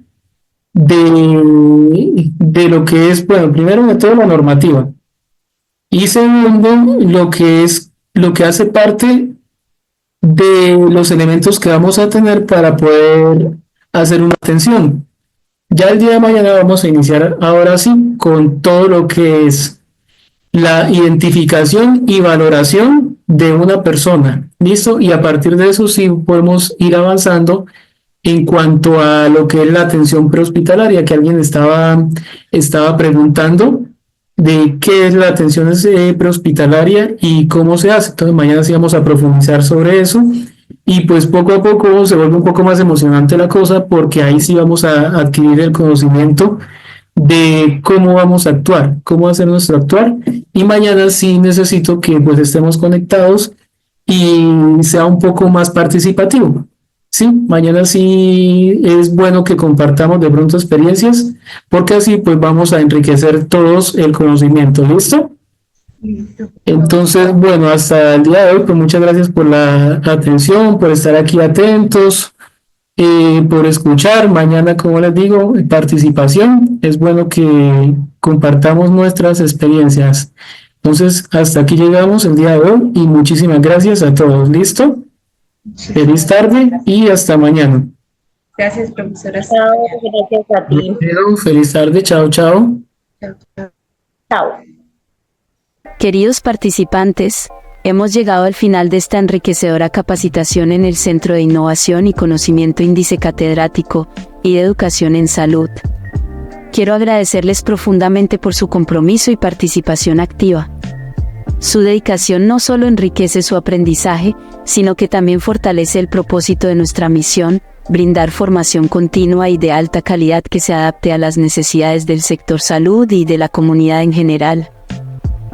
de lo que es, bueno, primero de todo la normativa. Y segundo, lo que hace parte de los elementos que vamos a tener para poder hacer una atención. Ya el día de mañana vamos a iniciar ahora sí con todo lo que es la identificación y valoración de una persona, ¿listo? Y a partir de eso sí podemos ir avanzando en cuanto a lo que es la atención prehospitalaria, que alguien estaba preguntando de qué es la atención prehospitalaria y cómo se hace. Entonces mañana sí vamos a profundizar sobre eso y pues poco a poco se vuelve un poco más emocionante la cosa porque ahí sí vamos a adquirir el conocimiento de cómo vamos a actuar, cómo hacer nuestro actuar, y mañana sí necesito que pues estemos conectados y sea un poco más participativo. Sí, mañana sí es bueno que compartamos de pronto experiencias, porque así pues vamos a enriquecer todos el conocimiento, ¿listo? Listo. Entonces, bueno, hasta el día de hoy, pues muchas gracias por la atención, por estar aquí atentos, por escuchar. Mañana, como les digo, participación. Es bueno que compartamos nuestras experiencias. Entonces, hasta aquí llegamos el día de hoy y muchísimas gracias a todos. ¿Listo? Feliz tarde y hasta mañana. Gracias, profesora. Chao, gracias a ti. Bueno, feliz tarde, chao, chao. Chao. Queridos participantes, hemos llegado al final de esta enriquecedora capacitación en el Centro de Innovación y Conocimiento Índice Catedrático y de Educación en Salud. Quiero agradecerles profundamente por su compromiso y participación activa. Su dedicación no solo enriquece su aprendizaje, sino que también fortalece el propósito de nuestra misión, brindar formación continua y de alta calidad que se adapte a las necesidades del sector salud y de la comunidad en general.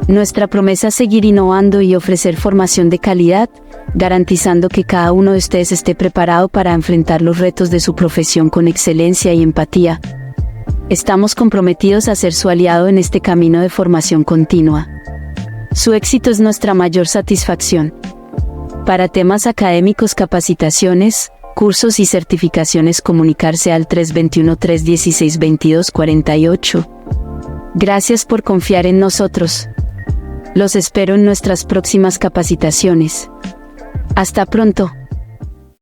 Nuestra promesa es seguir innovando y ofrecer formación de calidad, garantizando que cada uno de ustedes esté preparado para enfrentar los retos de su profesión con excelencia y empatía. Estamos comprometidos a ser su aliado en este camino de formación continua. Su éxito es nuestra mayor satisfacción. Para temas académicos, capacitaciones, cursos y certificaciones, comunicarse al 321-316-2248. Gracias por confiar en nosotros. Los espero en nuestras próximas capacitaciones. Hasta pronto.